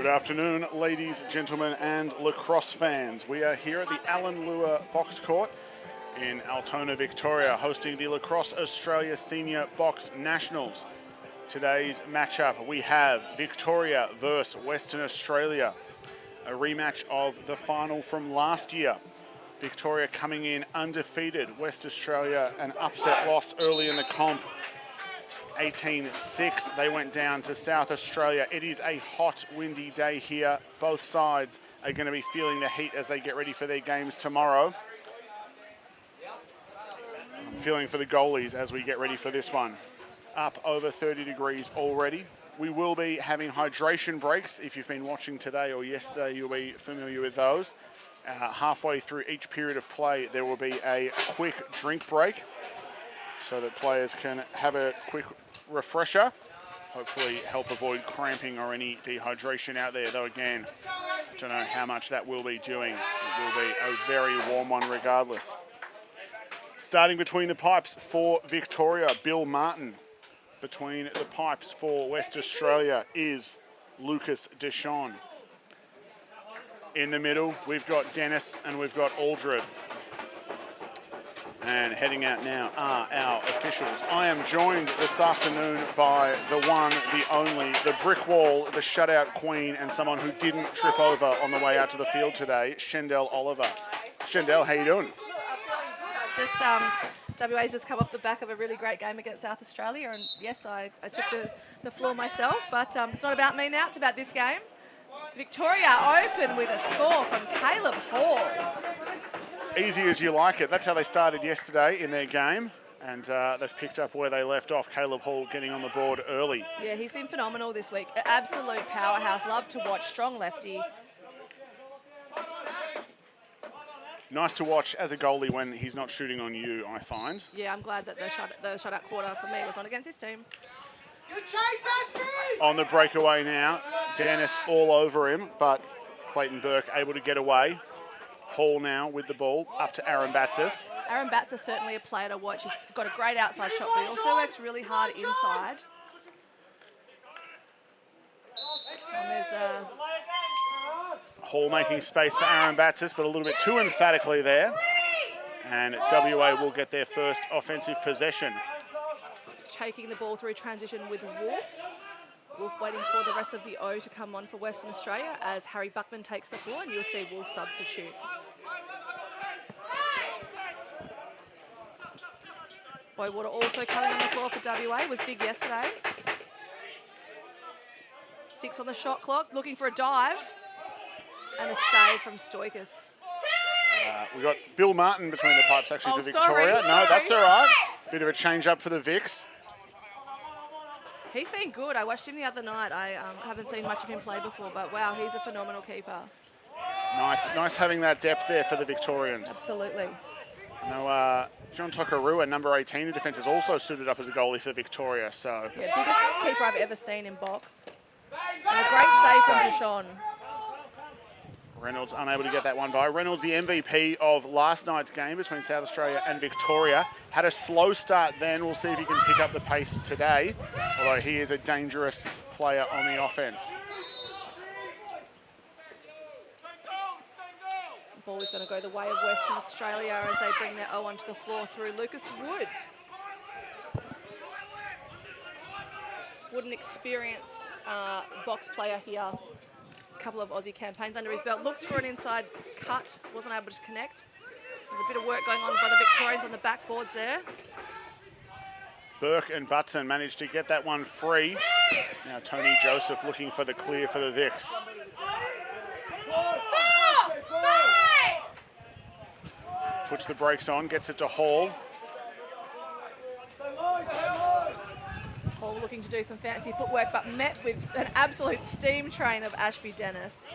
Good afternoon, ladies, gentlemen, and lacrosse fans. We are here at the Alan Lewer Box Court in Altona, Victoria, hosting the Lacrosse Australia Senior Box Nationals. Today's matchup, we have Victoria versus Western Australia, a rematch of the final from last year. Victoria coming in undefeated. West Australia, an upset loss early in the comp. 18-6, they went down to South Australia. It is a hot, windy day here. Both sides are going to be feeling the heat as they get ready for their games tomorrow. I'm feeling for the goalies as we get ready for this one. Up over 30 degrees already. We will be having hydration breaks. If you've been watching today or yesterday, you'll be familiar with those. Halfway through each period of play, there will be a quick drink break so that players can have a quick refresher, hopefully help avoid cramping or any dehydration out there, though again, I don't know how much that will be doing. It will be a very warm one regardless. Starting between the pipes for Victoria, Bill Martin. Between the pipes for West Australia is Lucas Deschon. In the middle, we've got Dennis and we've got Aldred. And heading out now are our officials. I am joined this afternoon by the one, the only, the brick wall, the shutout queen, and someone who didn't trip over on the way out to the field today, Shendell Oliver. Shendell, how you doing? Just WA's just come off the back of a really great game against South Australia, and yes, I took the floor myself, but it's not about me now, it's about this game. It's Victoria open with a score from Caleb Hall. Easy as you like it. That's how they started yesterday in their game, and they've picked up where they left off. Caleb Hall getting on the board early. Yeah, he's been phenomenal this week. An absolute powerhouse. Love to watch. Strong lefty. Nice to watch as a goalie when he's not shooting on you, I find. Yeah, I'm glad that the shutout quarter for me was on against his team. On the breakaway now, Dennis all over him, but Clayton Burke able to get away. Hall now with the ball, up to Aaron Batsis. Aaron Batsis is certainly a player to watch. He's got a great outside shot, but he also works really hard inside. And there's Hall making space for Aaron Batsis, but a little bit too emphatically there. And WA will get their first offensive possession. Taking the ball through transition with Wolf. Wolf waiting for the rest of the O to come on for Western Australia as Harry Buckman takes the floor, and you'll see Wolf substitute. Boywater also coming on the floor for WA, was big yesterday. 6 on the shot clock, looking for a dive. And a save from Stoikas. We've got Bill Martin between the pipes actually for Victoria. Sorry. No, that's all right. Bit of a change up for the Vics. He's been good. I watched him the other night. I haven't seen much of him play before, but wow, he's a phenomenal keeper. Nice having that depth there for the Victorians. Absolutely. Now, John Tokarua, number 18 in defence, is also suited up as a goalie for Victoria. So yeah, biggest keeper I've ever seen in box. And a great save from Deshaun. Reynolds unable to get that one by. Reynolds, the MVP of last night's game between South Australia and Victoria. Had a slow start then. We'll see if he can pick up the pace today, although he is a dangerous player on the offense. The ball is going to go the way of Western Australia as they bring their O onto the floor through Lucas Wood. Wood, an experienced box player here. Couple of Aussie campaigns under his belt. Looks for an inside cut, wasn't able to connect. There's a bit of work going on by the Victorians on the backboards there. Burke and Butson managed to get that one free. Now Tony Joseph looking for the clear for the Vics. Puts the brakes on, gets it to Hall. Hall looking to do some fancy footwork, but met with an absolute steam train of Ashby Dennis.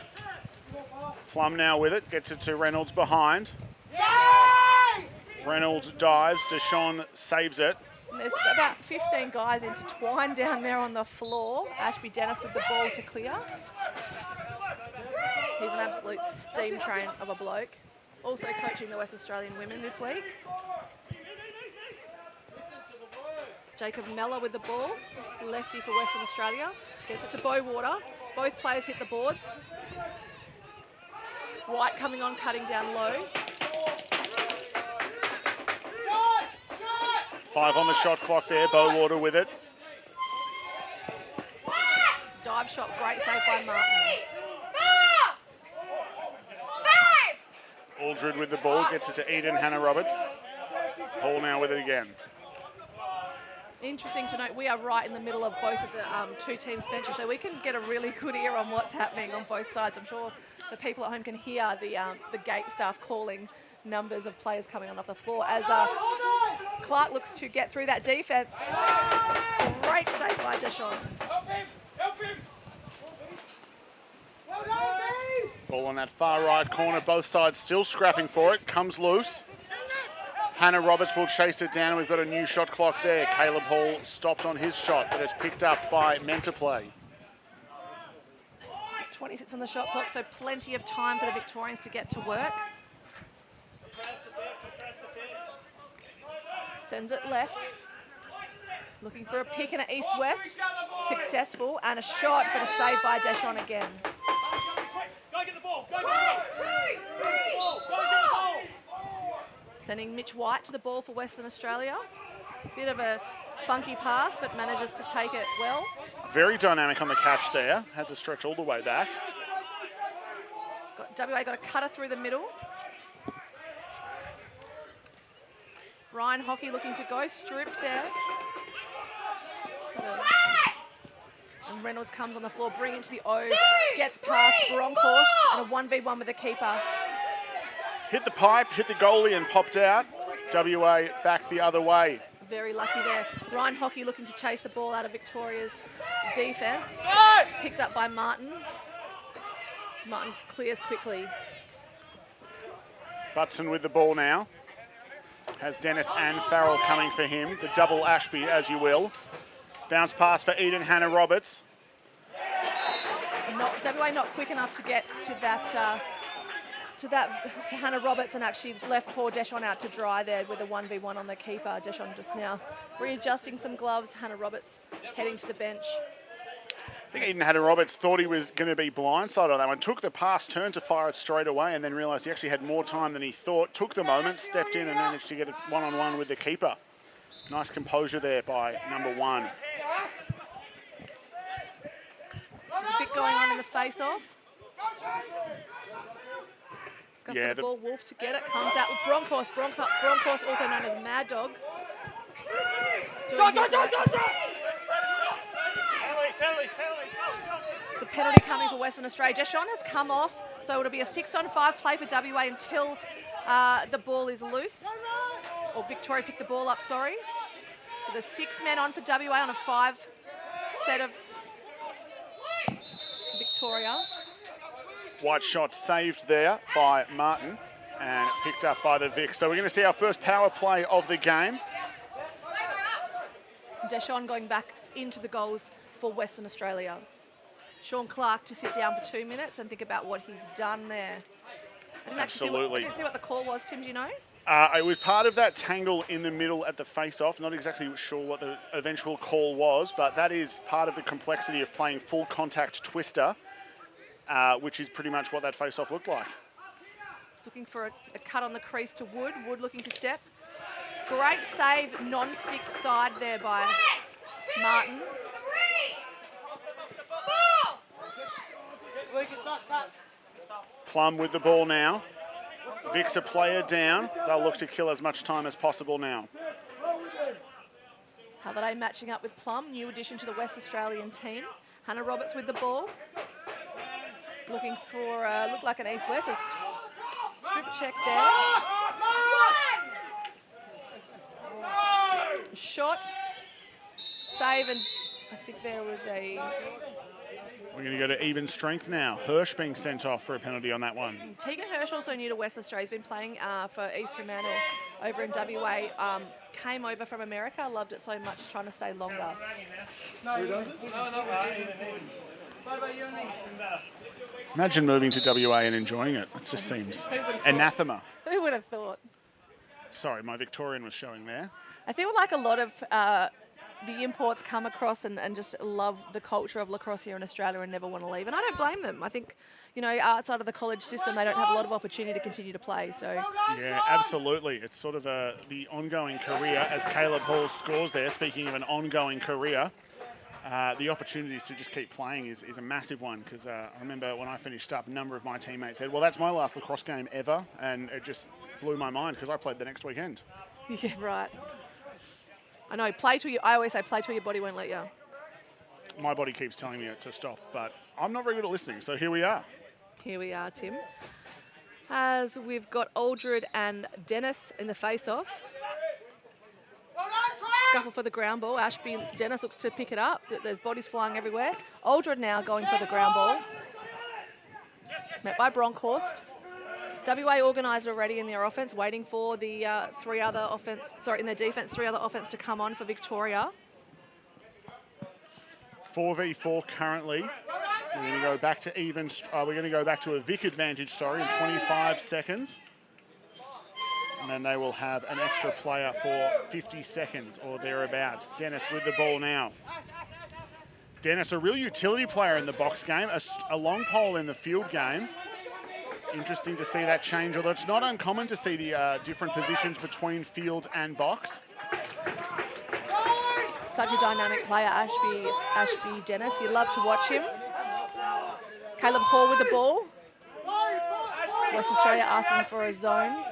Plum now with it, gets it to Reynolds behind. Reynolds dives, Deshaun saves it. And there's about 15 guys intertwined down there on the floor. Ashby Dennis with the ball to clear. He's an absolute steam train of a bloke. Also coaching the West Australian women this week. Jacob Mellor with the ball, lefty for Western Australia. Gets it to Boywater. Both players hit the boards. White coming on, cutting down low. 5 on the shot clock there, Bowater with it. Dive shot, great save by Martin. Aldred with the ball, gets it to Eden Hannah-Roberts. Hall now with it again. Interesting to note, we are right in the middle of both of the two teams' benches, so we can get a really good ear on what's happening on both sides. I'm sure the people at home can hear the gate staff calling numbers of players coming on off the floor as Clark looks to get through that defence. Great save by Deshawn. Ball on that far right corner, both sides still scrapping for it, comes loose. Hannah-Roberts will chase it down, and we've got a new shot clock there. Caleb Hall stopped on his shot, but it's picked up by Mentorplay. 26 on the shot clock, so plenty of time for the Victorians to get to work. Sends it left. Looking for a pick and an east-west. Successful, and a shot, but a save by Deshawn again. Go get the ball! Go get the ball! Sending Mitch White to the ball for Western Australia. Bit of a funky pass, but manages to take it well. Very dynamic on the catch there. Had to stretch all the way back. WA got a cutter through the middle. Ryan Hockey looking to go, stripped there. And Reynolds comes on the floor, bringing it to the O, gets past Bronkhorst, and a 1v1 with the keeper. Hit the pipe, hit the goalie and popped out. WA back the other way. Very lucky there. Ryan Hockey looking to chase the ball out of Victoria's defence. Picked up by Martin. Martin clears quickly. Butson with the ball now. Has Dennis and Farrell coming for him. The double Ashby, as you will. Bounce pass for Eden Hannah-Roberts. WA not quick enough to get to that to Hannah-Roberts, and actually left poor Deshawn out to dry there with a 1v1 on the keeper. Deshawn just now readjusting some gloves. Hannah-Roberts heading to the bench. I think Eden Hannah-Roberts thought he was going to be blindsided on that one. Took the pass, turned to fire it straight away, and then realised he actually had more time than he thought. Took the moment, stepped in, and managed to get it one-on-one with the keeper. Nice composure there by number 1. There's a bit going on in the face-off. For the ball, Wolf to get it, comes out with Bronkhorst. Bronkhorst, also known as Mad Dog. It's a penalty coming for Western Australia. Deshawn has come off, so it'll be a 6-on-5 play for WA until the ball is loose. Or Victoria picked the ball up, sorry. So there's 6 men on for WA on a 5 set of Victoria. White shot saved there by Martin and picked up by the Vic. So we're going to see our first power play of the game. Deshawn going back into the goals for Western Australia. Sean Clark to sit down for 2 minutes and think about what he's done there. I didn't see what the call was, Tim, do you know? It was part of that tangle in the middle at the face-off. Not exactly sure what the eventual call was, but that is part of the complexity of playing full contact twister. Which is pretty much what that face-off looked like. It's looking for a cut on the crease to Wood. Wood looking to step. Great save, non-stick side there by Martin. Plum with the ball now. Vic's a player down. They'll look to kill as much time as possible now. Halliday matching up with Plum, new addition to the West Australian team. Hannah-Roberts with the ball. Looking for, looked like an east-west, a strip check there. Shot, save, and I think there was a... We're going to go to even strength now. Hirsch being sent off for a penalty on that one. Tegan Hirsch, also new to West Australia, has been playing for East Fremantle over in WA. Came over from America, loved it so much, trying to stay longer. Imagine moving to WA and enjoying it. It just seems anathema. Who would have thought? Sorry, my Victorian was showing there. I feel like a lot of the imports come across and just love the culture of lacrosse here in Australia and never want to leave. And I don't blame them. I think, you know, outside of the college system, they don't have a lot of opportunity to continue to play. So Yeah, absolutely. It's sort of the ongoing career, as Caleb Hall scores there. Speaking of an ongoing career, the opportunities to just keep playing is a massive one, because I remember when I finished up, a number of my teammates said, well, that's my last lacrosse game ever, and it just blew my mind because I played the next weekend. yeah, right. I know, I always say play till your body won't let you. My body keeps telling me to stop, but I'm not very good at listening, so here we are. Here we are, Tim. As we've got Aldred and Dennis in the face-off. Scuffle for the ground ball. Ashby Dennis looks to pick it up. There's bodies flying everywhere. Aldred now going for the ground ball. Met by Bronkhorst. WA organised already in their offence, waiting for the in their defence, 3 other offence to come on for Victoria. 4v4 currently. We're going to go back to we're going to go back to a Vic advantage, in 25 seconds. And then they will have an extra player for 50 seconds or thereabouts. Dennis with the ball now. Dennis, a real utility player in the box game, a long pole in the field game. Interesting to see that change, although it's not uncommon to see the different positions between field and box. Such a dynamic player, Ashby Dennis. You love to watch him. Caleb Hall with the ball. West Australia asking for a zone.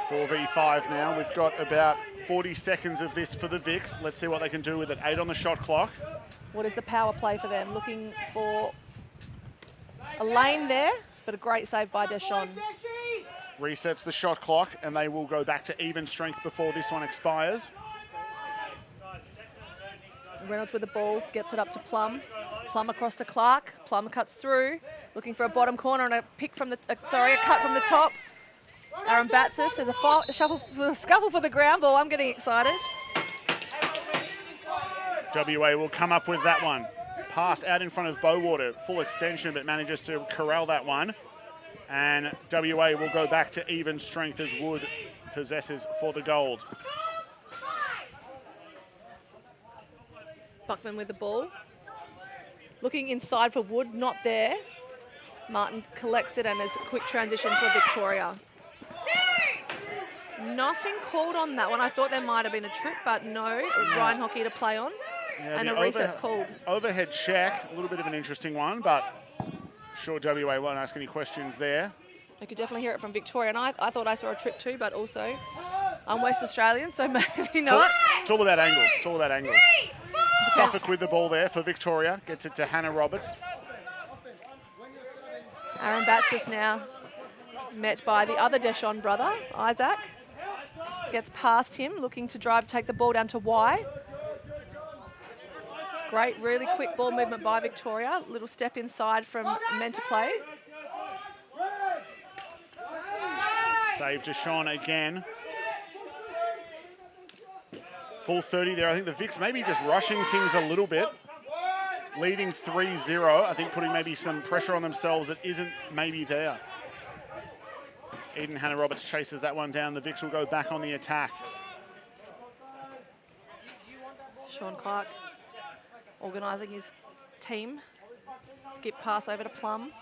4v5 now. We've got about 40 seconds of this for the Vics. Let's see what they can do with it. 8 on the shot clock. What is the power play for them? Looking for a lane there, but a great save by Deschon. Resets the shot clock, and they will go back to even strength before this one expires. Reynolds with the ball, gets it up to Plum. Plum across to Clark. Plum cuts through, looking for a bottom corner and a cut from the top. Aaron Batsis, there's a scuffle for the ground ball. I'm getting excited. WA will come up with that one. Pass out in front of Bowater, full extension, but manages to corral that one. And WA will go back to even strength as Wood possesses for the gold. Buckman with the ball. Looking inside for Wood, not there. Martin collects it and is a quick transition for Victoria. Nothing called on that one. I thought there might have been a trip, but no. Ryan hockey to play on. Yeah, and a reset's called. Overhead check, a little bit of an interesting one, but sure WA won't ask any questions there. I could definitely hear it from Victoria, and I thought I saw a trip too, but also I'm West Australian, so maybe not. It's all about angles. It's all about angles. Suffolk with the ball there for Victoria. Gets it to Hannah Roberts. Aaron Batsis now met by the other Deschon brother, Isaac. Gets past him, looking to take the ball down to Y. Great, really quick ball movement by Victoria. Little step inside from meant to play. Save to Sean again. Full 30 there. I think the Vics maybe just rushing things a little bit. Leading 3-0. I think putting maybe some pressure on themselves that isn't maybe there. Eden Hannah Roberts chases that one down. The Vics will go back on the attack. Sean Clark organising his team. Skip pass over to Plum.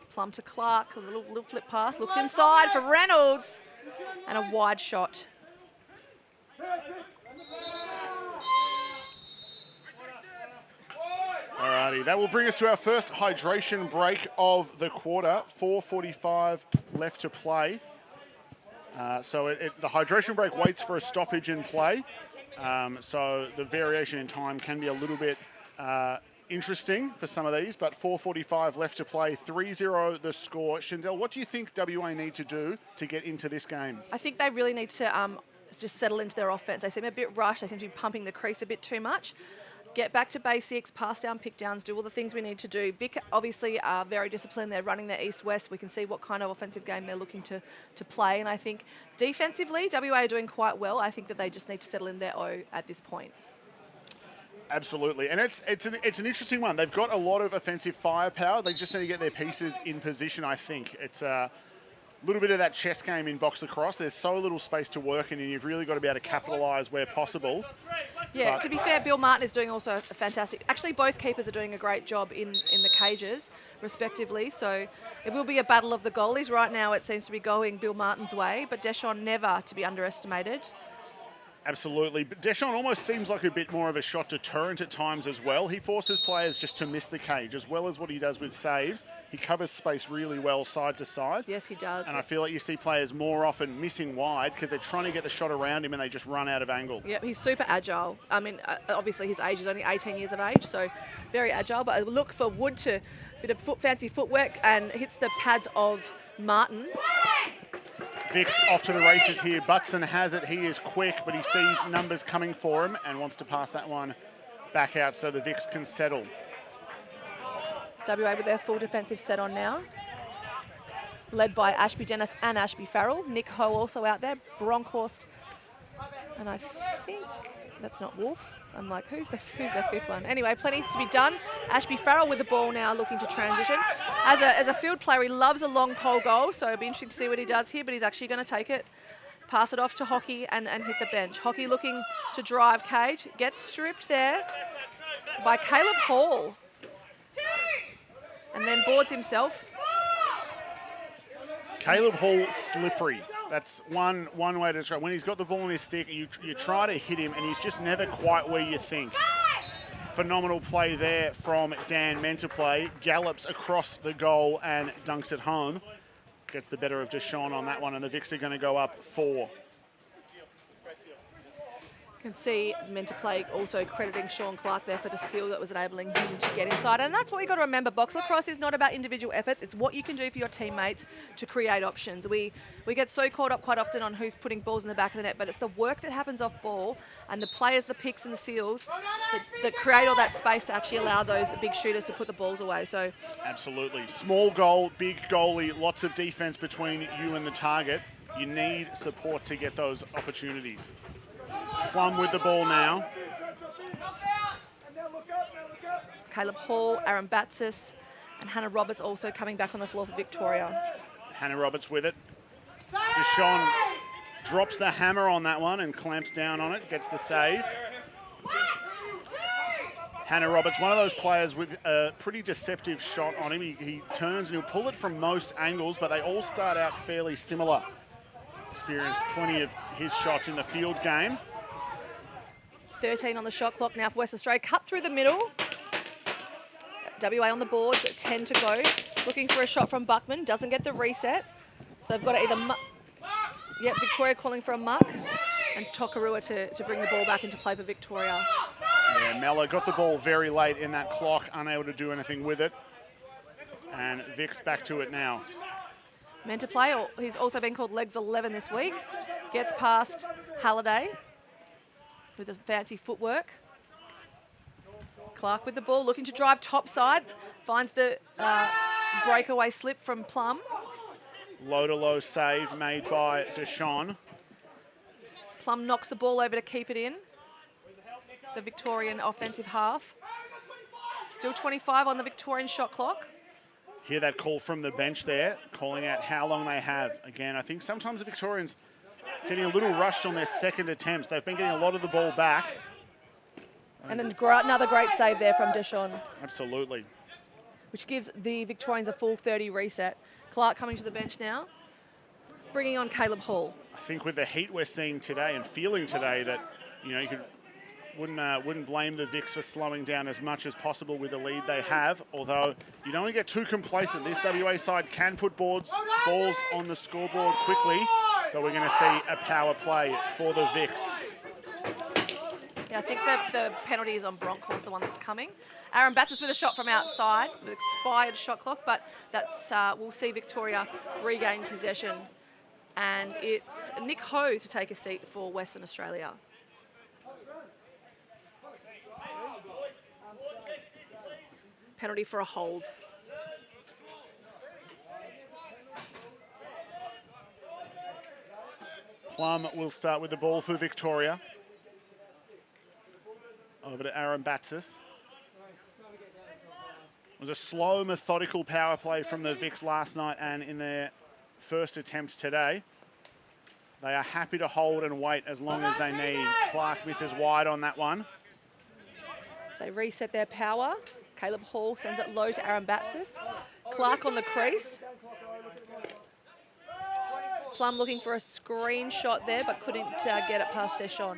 Plum to Clark, a little flip pass. Looks inside for Reynolds. And a wide shot. Alrighty, that will bring us to our first hydration break of the quarter. 4:45 left to play. So the hydration break waits for a stoppage in play. So the variation in time can be a little bit interesting for some of these, but 4:45 left to play. 3-0 the score. Shindell, what do you think WA need to do to get into this game? I think they really need to just settle into their offense. They seem a bit rushed. They seem to be pumping the crease a bit too much. Get back to basics, pass down, pick downs, do all the things we need to do. Vic obviously are very disciplined. They're running their east-west. We can see what kind of offensive game they're looking to play. And I think defensively, WA are doing quite well. I think that they just need to settle in their O at this point. Absolutely, and it's an interesting one. They've got a lot of offensive firepower. They just need to get their pieces in position, I think. It's little bit of that chess game in box lacrosse. There's so little space to work in, and you've really got to be able to capitalise where possible. Yeah, to be fair, Bill Martin is doing also a fantastic. Actually, both keepers are doing a great job in the cages, respectively. So it will be a battle of the goalies. Right now, it seems to be going Bill Martin's way, but Deschamps never to be underestimated. Absolutely. But Deschamps almost seems like a bit more of a shot deterrent at times as well. He forces players just to miss the cage, as well as what he does with saves. He covers space really well side to side. Yes, he does. And I feel like you see players more often missing wide because they're trying to get the shot around him and they just run out of angle. Yeah, he's super agile. I mean, obviously his age is only 18 years of age, so very agile. But I look for Wood to a bit of fancy footwork and hits the pads of Martin. Vic's off to the races here. Butson has it. He is quick, but he sees numbers coming for him and wants to pass that one back out so the Vics can settle. WA with their full defensive set on now. Led by Ashby Dennis and Ashby Farrell. Nick Ho also out there. Bronkhorst. And I think that's not Wolf. I'm like, who's the fifth one? Anyway, plenty to be done. Ashby Farrell with the ball now, looking to transition. As a field player, he loves a long pole goal, so it'll be interesting to see what he does here, but he's actually going to take it, pass it off to Hockey and hit the bench. Hockey looking to drive cage, gets stripped there by Caleb Hall. And then boards himself. Caleb Hall slippery. That's one way to describe. When he's got the ball on his stick, you try to hit him, and he's just never quite where you think. Phenomenal play there from Dan Menterplay. Gallops across the goal and dunks it home. Gets the better of Deschamps on that one, and the Vics are going to go up 4. You can see Menterplay also crediting Sean Clark there for the seal that was enabling him to get inside. And that's what you've got to remember. Box lacrosse is not about individual efforts. It's what you can do for your teammates to create options. We get so caught up quite often on who's putting balls in the back of the net, but it's the work that happens off ball and the players, the picks and the seals that create all that space to actually allow those big shooters to put the balls away. So absolutely. Small goal, big goalie, lots of defense between you and the target. You need support to get those opportunities. Plum with the ball now. Caleb Hall, Aaron Batsis, and Hannah Roberts also coming back on the floor for Victoria. Hannah Roberts with it. Deschamps drops the hammer on that one and clamps down on it, gets the save. Hannah Roberts, one of those players with a pretty deceptive shot on him. He turns and he'll pull it from most angles, but they all start out fairly similar. Experienced plenty of his shots in the field game. 13 on the shot clock now for West Australia. Cut through the middle. WA on the boards, 10 to go. Looking for a shot from Buckman. Doesn't get the reset. So they've got to either... Yep, Victoria calling for a muck. And Tokarua to bring the ball back into play for Victoria. Yeah, Mellor got the ball very late in that clock, unable to do anything with it. And Vic's back to it now. Meant to play, or he's also been called Legs 11 this week. Gets past Halliday with the fancy footwork. Clark with the ball, looking to drive top side. Finds the breakaway slip from Plum. Low-to-low save made by Deschamps. Plum knocks the ball over to keep it in. The Victorian offensive half. Still 25 on the Victorian shot clock. Hear that call from the bench there, calling out how long they have. Again, I think sometimes the Victorians getting a little rushed on their second attempts. They've been getting a lot of the ball back. And another great save there from Deschamps. Absolutely. Which gives the Victorians a full 30 reset. Clark coming to the bench now, bringing on Caleb Hall. I think with the heat we're seeing today and feeling today that, you know, wouldn't blame the Vics for slowing down as much as possible with the lead they have, although you don't want to get too complacent. This WA side can put balls on the scoreboard quickly, but we're going to see a power play for the Vics. Yeah, I think that the penalty is on Bronkhorst, the one that's coming. Aaron Batsis with a shot from outside, with expired shot clock, but that's we'll see Victoria regain possession. And it's Nick Ho to take a seat for Western Australia. Penalty for a hold. Plum will start with the ball for Victoria. Over to Aaron Batsis. It was a slow, methodical power play from the Vics last night and in their first attempt today. They are happy to hold and wait as long as they need. Clark misses wide on that one. They reset their power. Caleb Hall sends it low to Aaron Batsis. Clark on the crease. Plum looking for a screenshot there, but couldn't get it past Deshawn.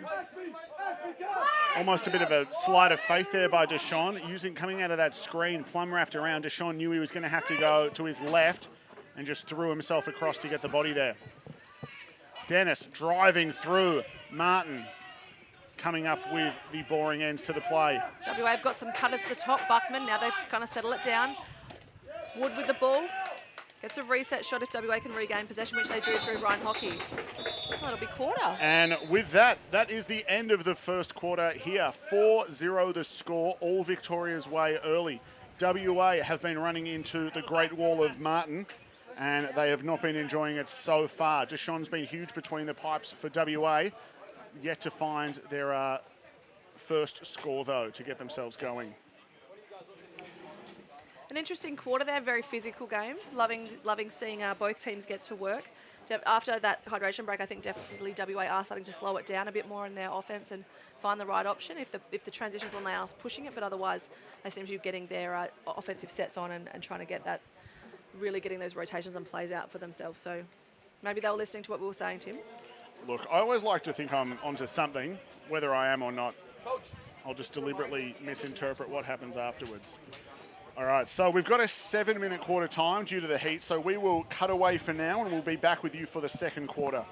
Almost a bit of a slide of faith there by Deshawn. Coming out of that screen, Plum wrapped around. Deshawn knew he was going to have to go to his left and just threw himself across to get the body there. Dennis driving through. Martin coming up with the boring ends to the play. WA have got some cutters at the top. Buckman, now they've kind of settle it down. Wood with the ball. Gets a reset shot if WA can regain possession, which they do through Ryan Hockey. Oh, it'll be quarter. And with that, that is the end of the first quarter here. 4-0 the score, all Victoria's way early. WA have been running into the Great Wall of Martin, and they have not been enjoying it so far. Deshawn's been huge between the pipes for WA. Yet to find their first score, though, to get themselves going. An interesting quarter there, very physical game. Loving seeing both teams get to work. After that hydration break, I think definitely WA are starting to slow it down a bit more in their offense and find the right option if the transitions on they are pushing it, but otherwise they seem to be getting their offensive sets on and trying to get that, really getting those rotations and plays out for themselves. So maybe they were listening to what we were saying, Tim. Look, I always like to think I'm onto something, whether I am or not. I'll just deliberately misinterpret what happens afterwards. All right, so we've got a 7-minute quarter time due to the heat, so we will cut away for now and we'll be back with you for the second quarter.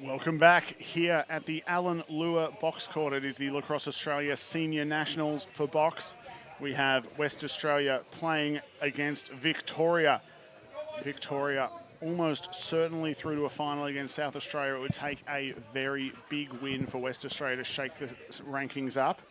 Welcome back here at the Alan Lewer box court. It is the Lacrosse Australia Senior Nationals for box. We have West Australia playing against Victoria. Victoria almost certainly through to a final against South Australia. It would take a very big win for West Australia to shake the rankings up.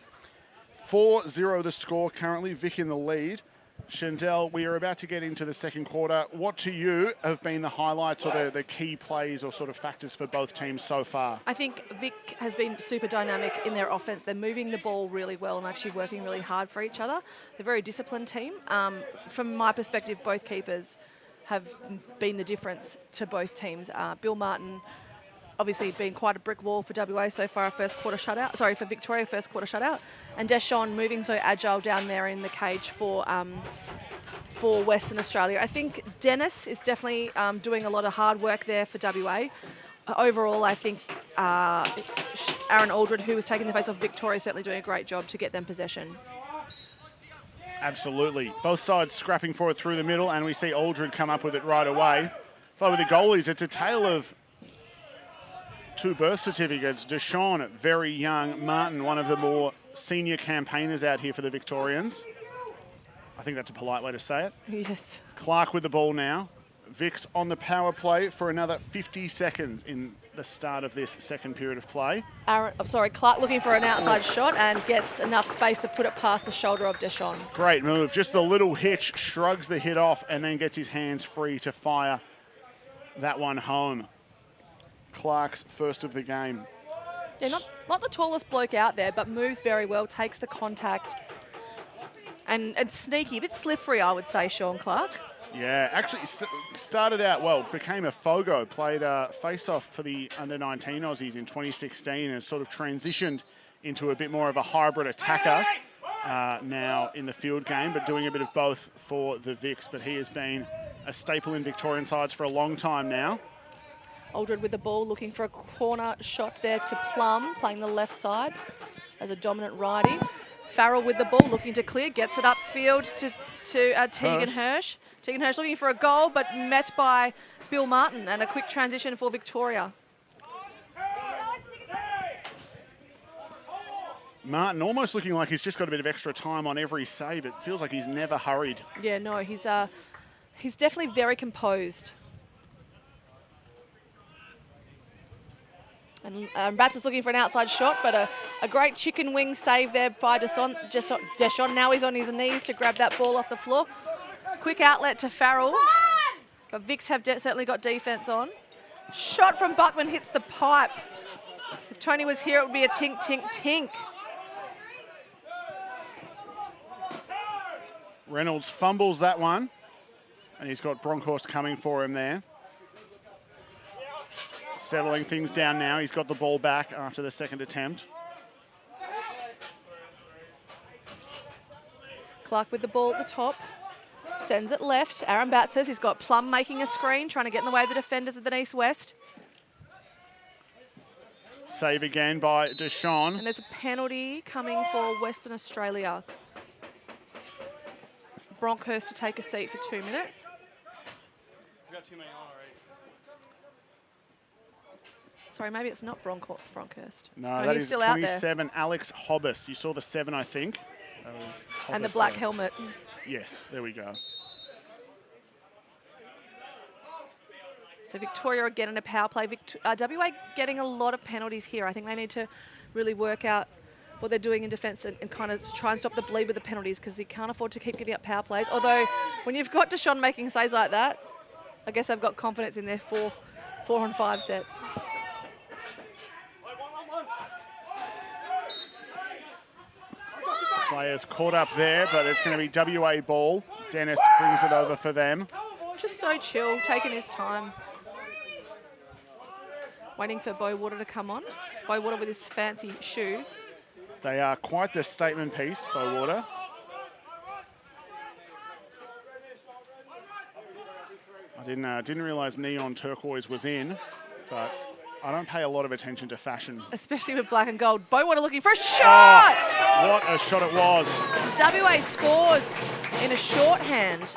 4-0 the score currently, Vic in the lead. Shandell, we are about to get into the second quarter. What to you have been the highlights or the key plays or sort of factors for both teams so far? I think Vic has been super dynamic in their offense. They're moving the ball really well and actually working really hard for each other. They're a very disciplined team. From my perspective, both keepers have been the difference to both teams. Bill Martin obviously been quite a brick wall for WA so far, for Victoria, first quarter shutout. And Deshawn moving so agile down there in the cage for Western Australia. I think Dennis is definitely doing a lot of hard work there for WA. Overall, I think Aaron Aldred, who was taking the face off Victoria, is certainly doing a great job to get them possession. Absolutely. Both sides scrapping for it through the middle, and we see Aldred come up with it right away. But with the goalies, it's a tale of two birth certificates. Deshawn, very young. Martin, one of the more senior campaigners out here for the Victorians. I think that's a polite way to say it. Yes. Clark with the ball now. Vic's on the power play for another 50 seconds in the start of this second period of play. Clark looking for an outside shot and gets enough space to put it past the shoulder of Deshawn. Great move. Just a little hitch, shrugs the hit off, and then gets his hands free to fire that one home. Clark's first of the game. Yeah, not the tallest bloke out there, but moves very well, takes the contact. And sneaky, a bit slippery, I would say, Sean Clark. Yeah, actually started out well, became a Fogo, played face-off for the under-19 Aussies in 2016 and sort of transitioned into a bit more of a hybrid attacker now in the field game, but doing a bit of both for the Vics. But he has been a staple in Victorian sides for a long time now. Aldred with the ball, looking for a corner shot there to Plum, playing the left side as a dominant righty. Farrell with the ball, looking to clear, gets it upfield to Tegan Hirsch. Tegan Hirsch looking for a goal, but met by Bill Martin, and a quick transition for Victoria. Martin almost looking like he's just got a bit of extra time on every save. It feels like he's never hurried. Yeah, no, he's definitely very composed. And Bats is looking for an outside shot, but a great chicken wing save there by Deshawn. Now he's on his knees to grab that ball off the floor. Quick outlet to Farrell. But Vics have certainly got defence on. Shot from Buckman hits the pipe. If Tony was here, it would be a tink, tink, tink. Reynolds fumbles that one, and he's got Bronkhorst coming for him there. Settling things down now. He's got the ball back after the second attempt. Clark with the ball at the top. Sends it left. Aaron Batts says he's got Plum making a screen, trying to get in the way of the defenders of the East-West. Save again by Deshawn. And there's a penalty coming for Western Australia. Bronkhorst to take a seat for 2 minutes. We've got too many on already. Sorry, maybe it's not Bronkhorst. No, that he's is still out there. 27, Alex Hobbs. You saw the 7, I think. That was Hobbs And the black there. helmet. Yes, there we go. So Victoria are getting a power play. WA getting a lot of penalties here. I think they need to really work out what they're doing in defence and kind of try and stop the bleed with the penalties, because they can't afford to keep giving up power plays. Although, when you've got Deshawn making saves like that, I guess I've got confidence in their 4-on-5 sets. Players caught up there, but it's going to be WA ball. Dennis brings it over for them. Just so chill, taking his time. Waiting for Bowater to come on. Bowater with his fancy shoes. They are quite the statement piece, Bowater. I didn't realise neon turquoise was in, but I don't pay a lot of attention to fashion. Especially with black and gold. Bowater looking for a shot! Oh, what a shot it was. WA scores in a shorthand.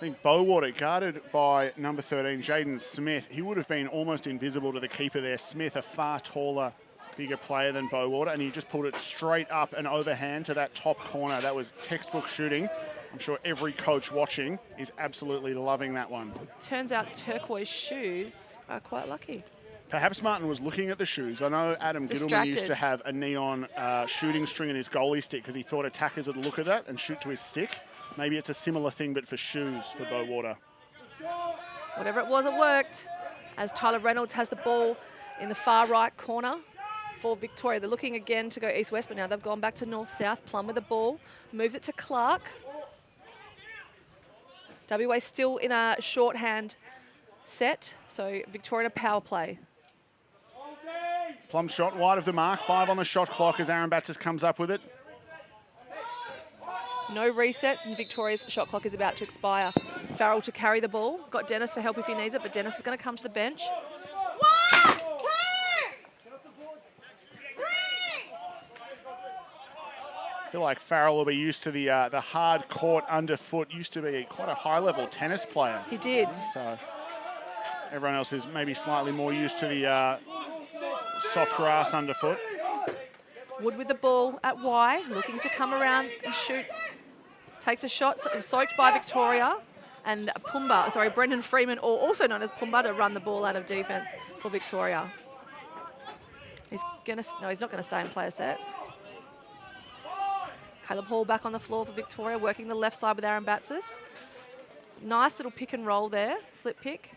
think Bowater, guarded by number 13, Jaden Smith, he would have been almost invisible to the keeper there. Smith, a far taller, bigger player than Bowater, and he just pulled it straight up and overhand to that top corner. That was textbook shooting. I'm sure every coach watching is absolutely loving that one. Turns out turquoise shoes are quite lucky. Perhaps Martin was looking at the shoes. I know Adam Gittleman used to have a neon shooting string in his goalie stick because he thought attackers would look at that and shoot to his stick. Maybe it's a similar thing, but for shoes for Bowater. Whatever it was, it worked. As Tyler Reynolds has the ball in the far right corner for Victoria. They're looking again to go east-west, but now they've gone back to north-south. Plum with the ball, moves it to Clark. WA still in a shorthand set, so Victoria in a power play. Plum shot wide of the mark, 5 on the shot clock as Aaron Batsis comes up with it. No reset, and Victoria's shot clock is about to expire. Farrell to carry the ball. Got Dennis for help if he needs it, but Dennis is going to come to the bench. I feel like Farrell will be used to the hard court underfoot. Used to be quite a high-level tennis player. He did. So everyone else is maybe slightly more used to the soft grass underfoot. Wood with the ball at Y, looking to come around and shoot. Takes a shot, soaked by Victoria, and Brendan Freeman, or also known as Pumba, to run the ball out of defence for Victoria. He's not gonna stay and play a set. Caleb Hall back on the floor for Victoria, working the left side with Aaron Batsis. Nice little pick and roll there, slip pick.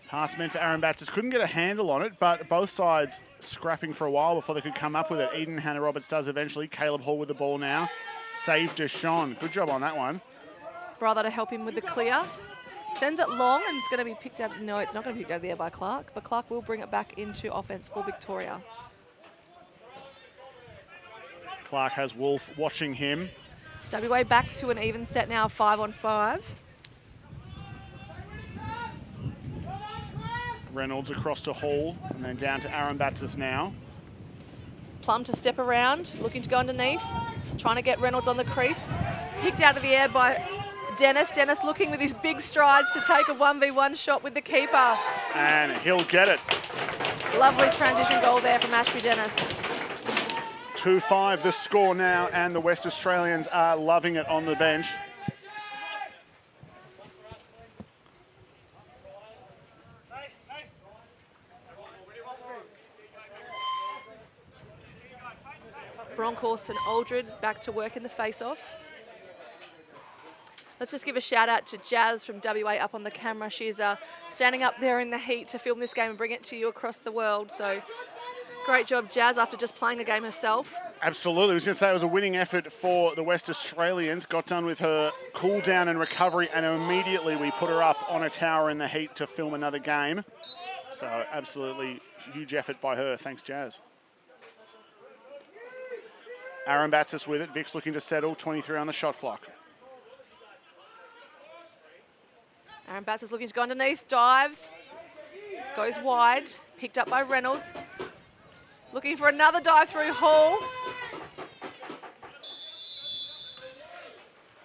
Pass meant for Aaron Batsis. Couldn't get a handle on it, but both sides scrapping for a while before they could come up with it. Eden Hannah-Roberts does eventually. Caleb Hall with the ball now. Save Deshawn. Good job on that one. Brother to help him with the clear. Sends it long and it's going to be picked out. No, it's not going to be picked out of the air by Clark, but Clark will bring it back into offense for Victoria. Clark has Wolf watching him. WA back to an even set now, 5-on-5. Reynolds across to Hall and then down to Aaron Batsis now. Plum to step around, looking to go underneath, trying to get Reynolds on the crease. Picked out of the air by Dennis. Dennis looking with his big strides to take a 1v1 shot with the keeper. And he'll get it. Lovely transition goal there from Ashby Dennis. 2-5 the score now, and the West Australians are loving it on the bench. Bronkhorst and Aldred back to work in the face-off. Let's just give a shout out to Jazz from WA up on the camera. She's standing up there in the heat to film this game and bring it to you across the world. So great job, Jazz, after just playing the game herself. Absolutely. I was going to say it was a winning effort for the West Australians. Got done with her cool down and recovery, and immediately we put her up on a tower in the heat to film another game. So absolutely huge effort by her. Thanks, Jazz. Aaron Batsis with it. Vic's looking to settle. 23 on the shot clock. Aaron Batsis looking to go underneath. Dives. Goes wide. Picked up by Reynolds. Looking for another dive through Hall.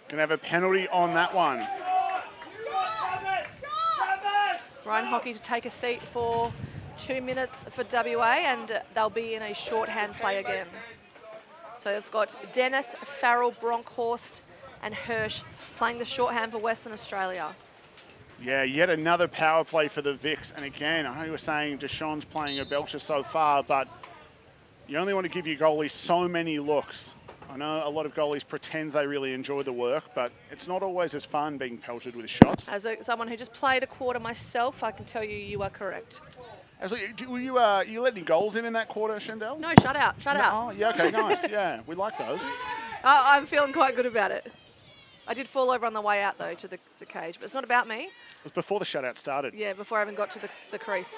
Going to have a penalty on that one. Ryan Hockey to take a seat for 2 minutes for WA, and they'll be in a shorthand play again. So it's got Dennis, Farrell, Bronkhorst and Hirsch playing the shorthand for Western Australia. Yeah, yet another power play for the Vics. And again, I know you were saying Deshawn's playing a belcher so far, but you only want to give your goalies so many looks. I know a lot of goalies pretend they really enjoy the work, but it's not always as fun being pelted with shots. As someone who just played a quarter myself, I can tell you, you are correct. Were you let any goals in that quarter, Shandell? No, shut out. Oh, yeah, okay, nice. Yeah, we like those. I'm feeling quite good about it. I did fall over on the way out, though, to the cage, but it's not about me. It was before the shutout started. Yeah, before I even got to the crease.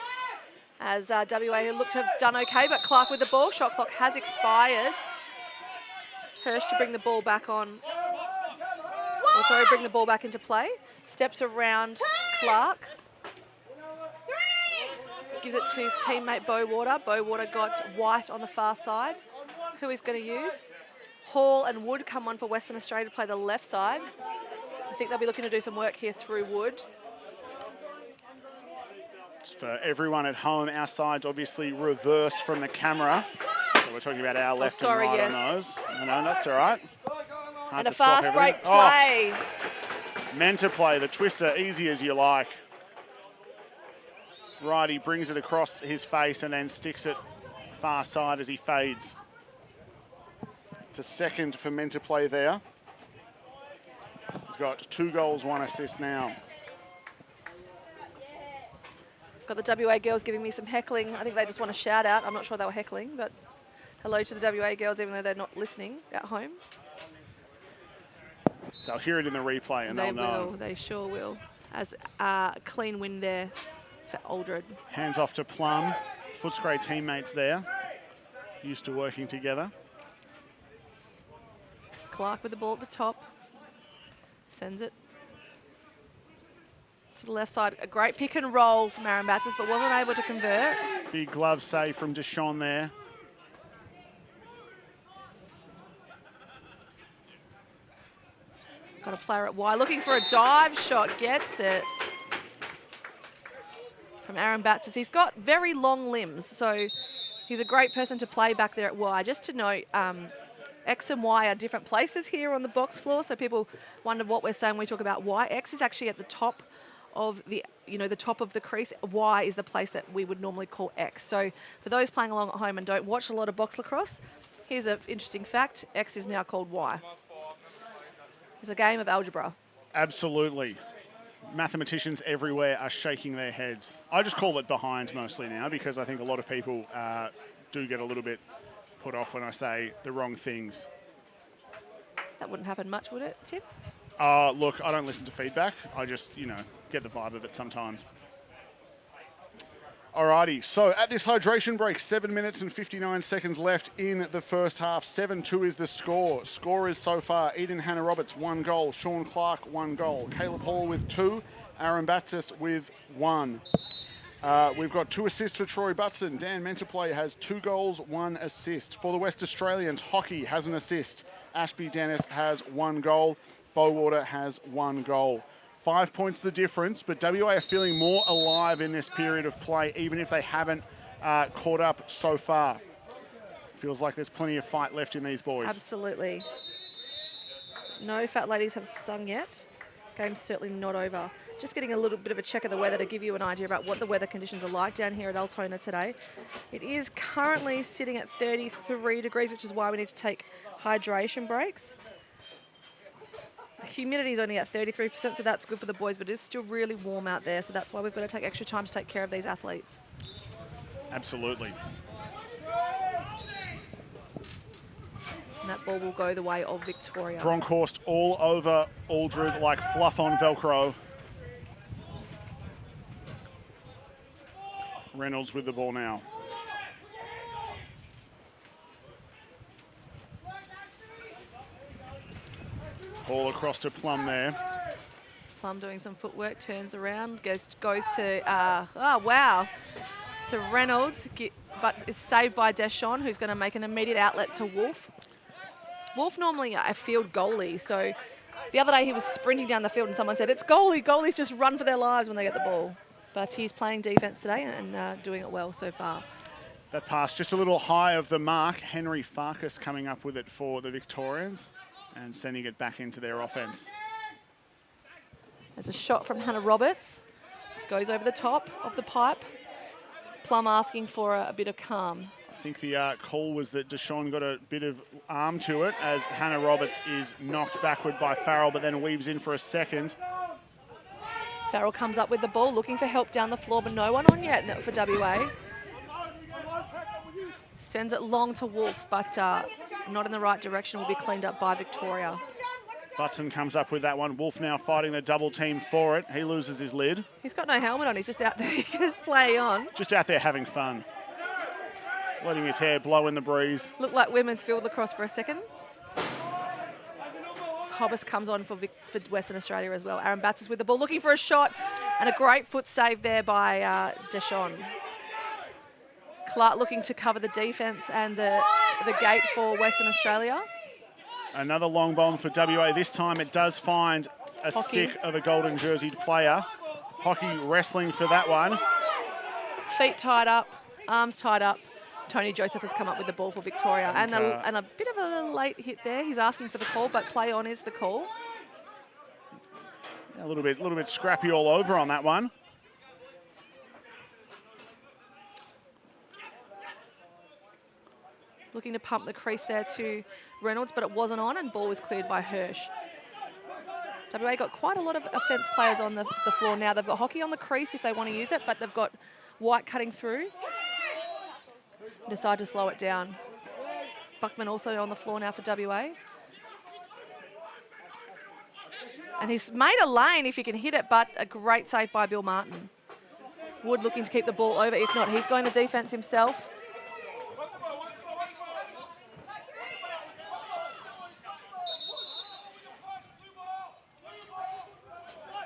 As WA looked to have done okay, but Clark with the ball. Shot clock has expired. Hirsch to bring the ball back on. Bring the ball back into play. Steps around Clark. Gives it to his teammate Bowater. Bowater got White on the far side. Who he's going to use? Hall and Wood come on for Western Australia to play the left side. I think they'll be looking to do some work here through wood. Just for everyone at home, our side's obviously reversed from the camera. So we're talking about our left and right on those. No, that's all right. And a fast break play. Meant to play the twister, easy as you like. Righty brings it across his face and then sticks it far side as he fades. It's a second for men to play there. He's got 2 goals, 1 assist now. Got the WA girls giving me some heckling. I think they just want a shout out. I'm not sure they were heckling, but hello to the WA girls, even though they're not listening at home. They'll hear it in the replay and they'll know. They sure will. As a clean win there for Aldred. Hands off to Plum. Footscray teammates there. Used to working together. Clark with the ball at the top. Sends it to the left side. A great pick and roll from Aaron Batsas, but wasn't able to convert. Big glove save from Deshaun there. Got a player at Y looking for a dive shot. Gets it from Aaron Batsas. He's got very long limbs, so he's a great person to play back there at Y. Just to note, X and Y are different places here on the box floor, so people wonder what we're saying when we talk about Y. X is actually at the top of the, the top of the crease. Y is the place that we would normally call X. So for those playing along at home and don't watch a lot of box lacrosse, here's an interesting fact. X is now called Y. It's a game of algebra. Absolutely. Mathematicians everywhere are shaking their heads. I just call it behind mostly now because I think a lot of people do get a little bit put off when I say the wrong things. That wouldn't happen much, would it, Tim? Look, I don't listen to feedback. I just, get the vibe of it sometimes. Alrighty, so at this hydration break, 7 minutes and 59 seconds left in the first half. 7-2 is the score. Scorers so far, Eden Hannah-Roberts, 1 goal. Sean Clark, 1 goal. Caleb Hall with 2. Aaron Batsas with 1. We've got 2 assists for Troy Butson. Dan Menterplay has 2 goals, 1 assist. For the West Australians, Hockey has an assist. Ashby Dennis has 1 goal. Bowater has 1 goal. 5 points the difference, but WA are feeling more alive in this period of play, even if they haven't caught up so far. Feels like there's plenty of fight left in these boys. Absolutely. No fat ladies have sung yet. Game's certainly not over. Just getting a little bit of a check of the weather to give you an idea about what the weather conditions are like down here at Altona today. It is currently sitting at 33 degrees, which is why we need to take hydration breaks. The humidity is only at 33%, so that's good for the boys, but it's still really warm out there, so that's why we've got to take extra time to take care of these athletes. Absolutely. And that ball will go the way of Victoria. Bronkhorst all over Aldred like fluff on Velcro. Reynolds with the ball now. Ball across to Plum there. Plum doing some footwork, turns around, goes to, wow, to Reynolds, but is saved by Deshaun, who's going to make an immediate outlet to Wolf. Wolf normally a field goalie, so the other day he was sprinting down the field and someone said, it's goalie, goalies just run for their lives when they get the ball. But he's playing defence today and doing it well so far. That pass just a little high of the mark. Henry Farkas coming up with it for the Victorians and sending it back into their offence. There's a shot from Hannah Roberts. Goes over the top of the pipe. Plum asking for a bit of calm. I think the call was that Deshaun got a bit of arm to it as Hannah Roberts is knocked backward by Farrell, but then weaves in for a second. Farrell comes up with the ball, looking for help down the floor, but no one on yet for WA. Sends it long to Wolf, but not in the right direction. Will be cleaned up by Victoria. Butson comes up with that one. Wolf now fighting the double team for it. He loses his lid. He's got no helmet on. He's just out there. He can play on. Just out there having fun. Letting his hair blow in the breeze. Looked like women's field lacrosse for a second. Hobbs comes on for Western Australia as well. Aaron Batsas with the ball, looking for a shot, and a great foot save there by Deshaun. Clark looking to cover the defence and the gate for Western Australia. Another long bomb for WA. This time it does find a stick of a golden jerseyed player. Hockey wrestling for that one. Feet tied up, arms tied up. Tony Joseph has come up with the ball for Victoria. And a bit of a late hit there. He's asking for the call, but play on is the call. A little bit scrappy all over on that one. Looking to pump the crease there to Reynolds, but it wasn't on, and ball was cleared by Hirsch. WA got quite a lot of offence players on the floor now. They've got Hockey on the crease if they want to use it, but they've got White cutting through. Decide to slow it down. Buckman also on the floor now for WA. And he's made a lane if he can hit it, but a great save by Bill Martin. Wood looking to keep the ball over. If not, he's going to defence himself.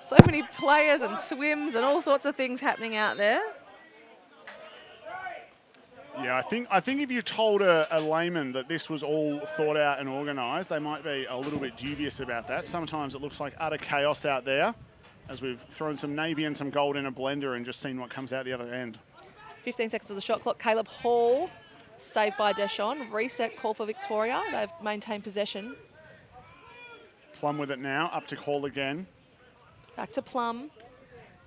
So many players and swims and all sorts of things happening out there. Yeah, I think if you told a layman that this was all thought out and organised, they might be a little bit dubious about that. Sometimes it looks like utter chaos out there, as we've thrown some navy and some gold in a blender and just seen what comes out the other end. 15 seconds of the shot clock. Caleb Hall, saved by Deschon. Reset call for Victoria. They've maintained possession. Plum with it now, up to call again. Back to Plum.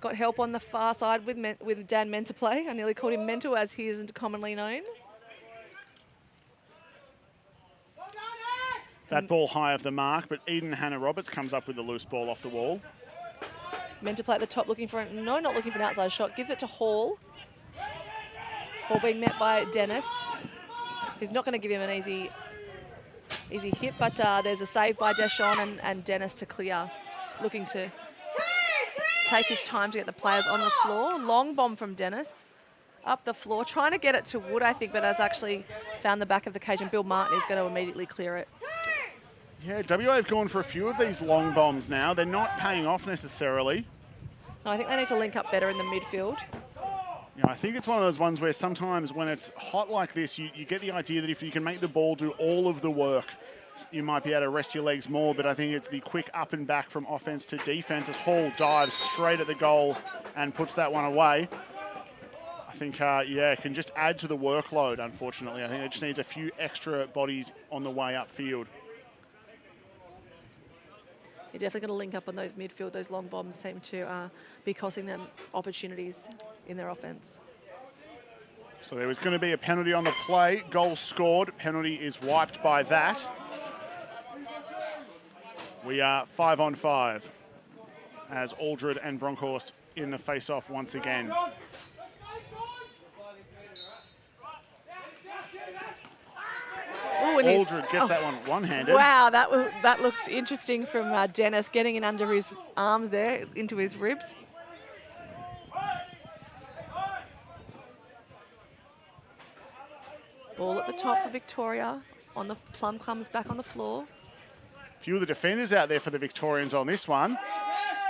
Got help on the far side with Dan Menterplay. I nearly called him Mental, as he isn't commonly known. That ball high of the mark, but Eden Hannah-Roberts comes up with the loose ball off the wall. Menterplay at the top looking for not looking for an outside shot. Gives it to Hall. Hall being met by Dennis, who's not going to give him an easy hit, but there's a save by Deschon and Dennis to clear. Just looking to take his time to get the players on the floor. Long bomb from Dennis. Up the floor, trying to get it to Wood, I think, but has actually found the back of the cage, and Bill Martin is going to immediately clear it. Yeah, WA have gone for a few of these long bombs now. They're not paying off necessarily. No, I think they need to link up better in the midfield. Yeah, I think it's one of those ones where sometimes when it's hot like this, you get the idea that if you can make the ball do all of the work, you might be able to rest your legs more, but I think it's the quick up and back from offense to defense as Hall dives straight at the goal and puts that one away. I think, it can just add to the workload, unfortunately. I think it just needs a few extra bodies on the way upfield. You're definitely going to link up on those midfield. Those long bombs seem to be costing them opportunities in their offense. So there was going to be a penalty on the play. Goal scored. Penalty is wiped by that. We are 5-on-5 as Aldred and Bronkhorst in the face-off once again. Aldred gets that one one-handed. Wow, that looks interesting from Dennis, getting in under his arms there, into his ribs. Ball at the top for Victoria. On the Plum comes back on the floor. A few of the defenders out there for the Victorians on this one.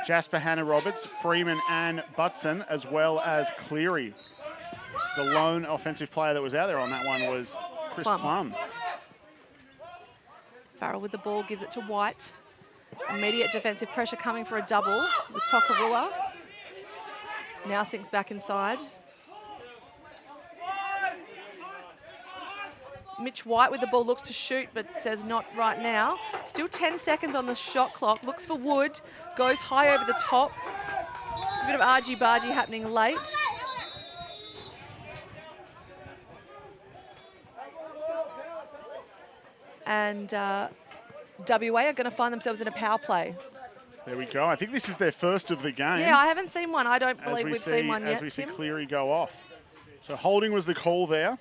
Jasper Hannah-Roberts, Freeman and Butson, as well as Cleary. The lone offensive player that was out there on that one was Chris Plum. Farrell with the ball, gives it to White. Immediate defensive pressure coming for a double with Tokarua. Now sinks back inside. Mitch White with the ball, looks to shoot, but says not right now. Still 10 seconds on the shot clock. Looks for Wood, goes high over the top. There's a bit of argy-bargy happening late. And WA are going to find themselves in a power play. There we go. I think this is their first of the game. Yeah, I haven't seen one. I don't believe we've seen one yet, As we see Tim. Cleary go off. So holding was the call there.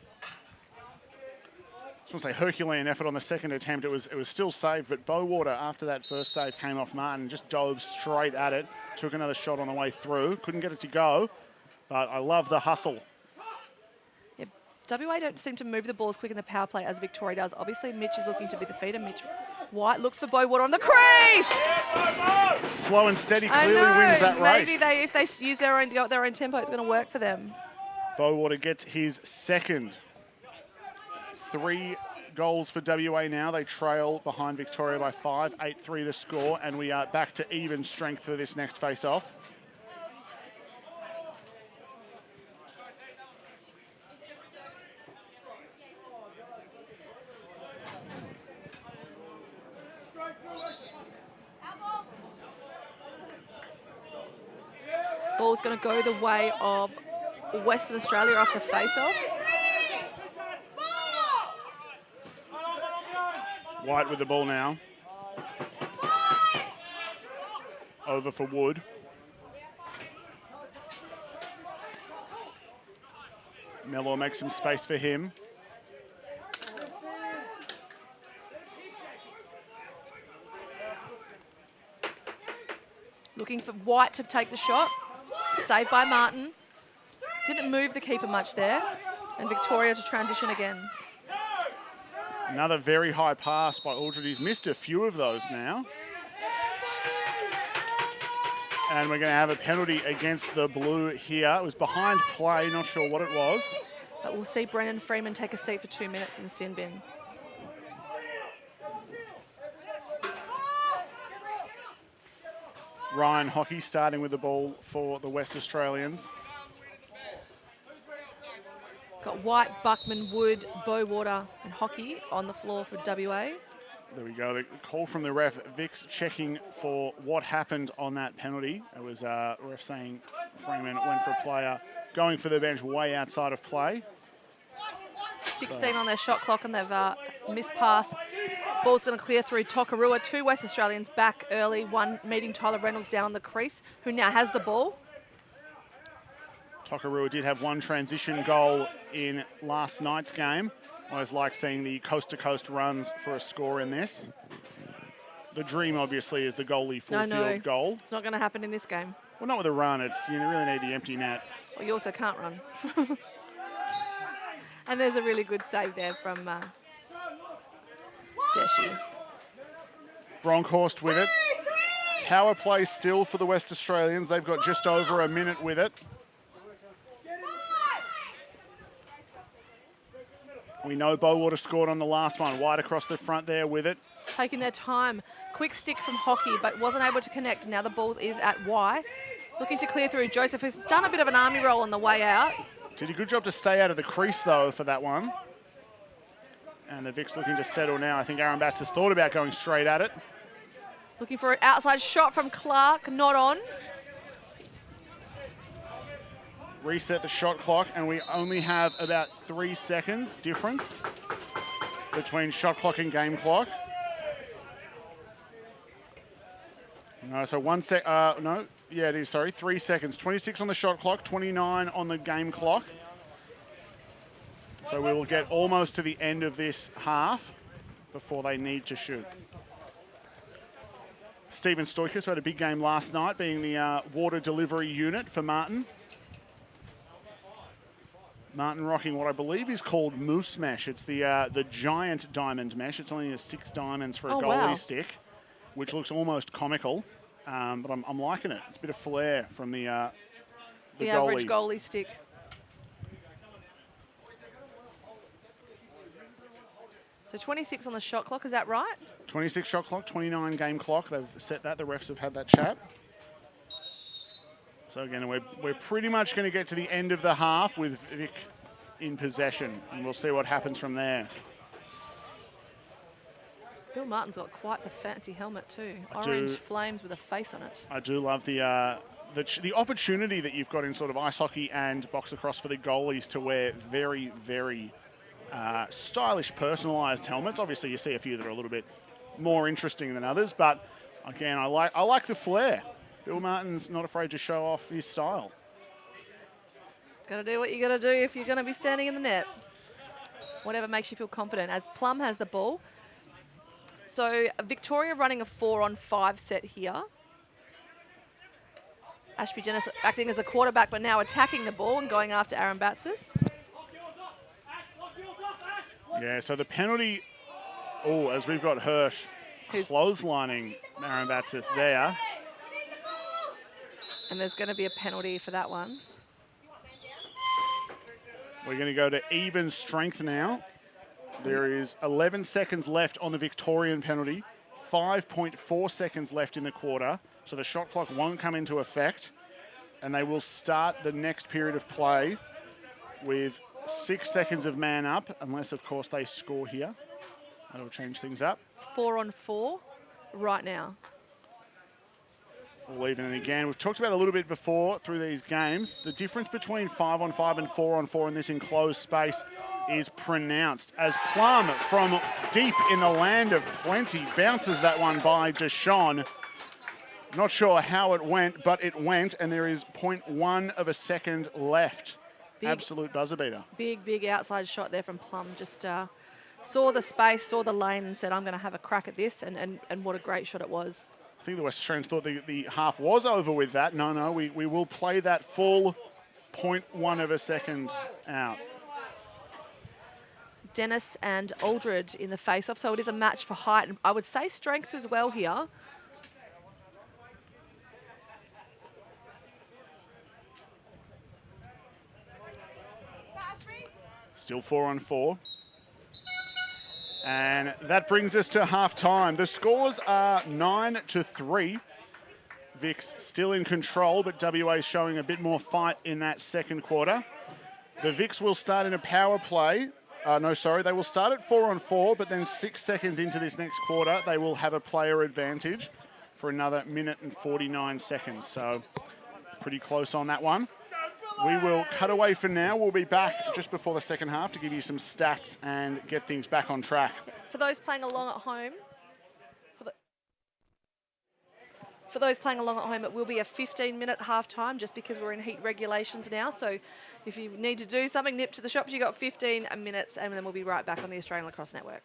I just want to say Herculean effort on the second attempt. It was still saved, but Bowater, after that first save, came off Martin, just dove straight at it, took another shot on the way through. Couldn't get it to go, but I love the hustle. Yeah, WA don't seem to move the ball as quick in the power play as Victoria does. Obviously, Mitch is looking to be the feeder. Mitch White looks for Bowater on the crease! Slow and steady clearly wins that race. Maybe if they use their own tempo, it's going to work for them. Bowater gets his second. 3 goals for WA now. They trail behind Victoria by 5, 8-3 the score, and we are back to even strength for this next face-off. Ball's going to go the way of Western Australia off the face-off. White with the ball now. Over for Wood. Mellor makes some space for him. Looking for White to take the shot. Saved by Martin. Didn't move the keeper much there. And Victoria to transition again. Another very high pass by Aldred. He's missed a few of those now. And we're going to have a penalty against the Blue here. It was behind play, not sure what it was. But we'll see Brennan Freeman take a seat for 2 minutes in the sin bin. Ryan Hockey starting with the ball for the West Australians. Got White, Buckman, Wood, Bowater and Hockey on the floor for WA. There we go. The call from the ref. Vic's checking for what happened on that penalty. It was ref saying Freeman went for a player going for the bench way outside of play. 16 on their shot clock and they've missed pass. Ball's going to clear through Tokarua. 2 West Australians back early. One meeting Tyler Reynolds down on the crease, who now has the ball. Tokarua did have one transition goal in last night's game. I always like seeing the coast-to-coast runs for a score in this. The dream, obviously, is the goalie full-field goal. It's not going to happen in this game. Well, not with a run. It's you really need the empty net. Well, you also can't run. And there's a really good save there from Deshi. Bronkhorst with it. Power play still for the West Australians. They've got just over a minute with it. We know Bowater scored on the last one. White across the front there with it. Taking their time. Quick stick from Hockey, but wasn't able to connect. Now the ball is at Y. Looking to clear through Joseph, who's done a bit of an army roll on the way out. Did a good job to stay out of the crease, though, for that one. And the Vic's looking to settle now. I think Aaron Batts has thought about going straight at it. Looking for an outside shot from Clark, not on. Reset the shot clock, and we only have about 3 seconds difference between shot clock and game clock. No, so 1 sec, no, yeah, it is, sorry, 3 seconds. 26 on the shot clock, 29 on the game clock. So we will get almost to the end of this half before they need to shoot. Stephen Stoikas, who had a big game last night, being the water delivery unit for Martin. Martin rocking what I believe is called moose mesh. It's the giant diamond mesh. It's only 6 diamonds for a goalie stick, which looks almost comical. But I'm liking it. It's a bit of flair from the average goalie stick. So 26 on the shot clock, is that right? 26 shot clock, 29 game clock. They've set that. The refs have had that chat. So again, we're pretty much going to get to the end of the half with Vic in possession, and we'll see what happens from there. Bill Martin's got quite the fancy helmet too. Orange flames with a face on it. I do love the opportunity that you've got in sort of ice hockey and box lacrosse for the goalies to wear very, very stylish, personalised helmets. Obviously, you see a few that are a little bit more interesting than others, but again, I like the flair. Bill Martin's not afraid to show off his style. Got to do what you got to do if you're going to be standing in the net. Whatever makes you feel confident. As Plum has the ball. So Victoria running a 4-on-5 set here. Ashby Jennis acting as a quarterback, but now attacking the ball and going after Aaron Batsis. Yeah, so the penalty, as we've got Hirsch clotheslining Aaron Batsis there. And there's going to be a penalty for that one. We're going to go to even strength now. There is 11 seconds left on the Victorian penalty, 5.4 seconds left in the quarter, so the shot clock won't come into effect, and they will start the next period of play with 6 seconds of man up, unless, of course, they score here. That'll change things up. It's 4-on-4 right now. All even, and again, we've talked about a little bit before through these games, the difference between 5-on-5 and 4-on-4 in this enclosed space is pronounced, as Plum from deep in the land of plenty bounces that one by Deshawn. Not sure how it went, but it went, and there is 0.1 of a second left. Absolute buzzer beater. Big outside shot there from Plum. Just saw the space, saw the lane, and said, I'm going to have a crack at this, and what a great shot it was. I think the West Australians thought the half was over with that. No, we will play that full 0.1 of a second out. Dennis and Aldred in the face-off, so it is a match for height, and I would say strength as well here. Still 4-on-4. And that brings us to half-time. The scores are 9-3. Vic's still in control, but WA showing a bit more fight in that second quarter. The Vics will start in a power play. They will start at 4-on-4, but then 6 seconds into this next quarter, they will have a player advantage for another minute and 49 seconds. So pretty close on that one. We will cut away for now. We'll be back just before the second half to give you some stats and get things back on track. For those playing along at home, it will be a 15-minute half-time just because we're in heat regulations now. So if you need to do something, nip to the shops, you've got 15 minutes, and then we'll be right back on the Australian Lacrosse Network.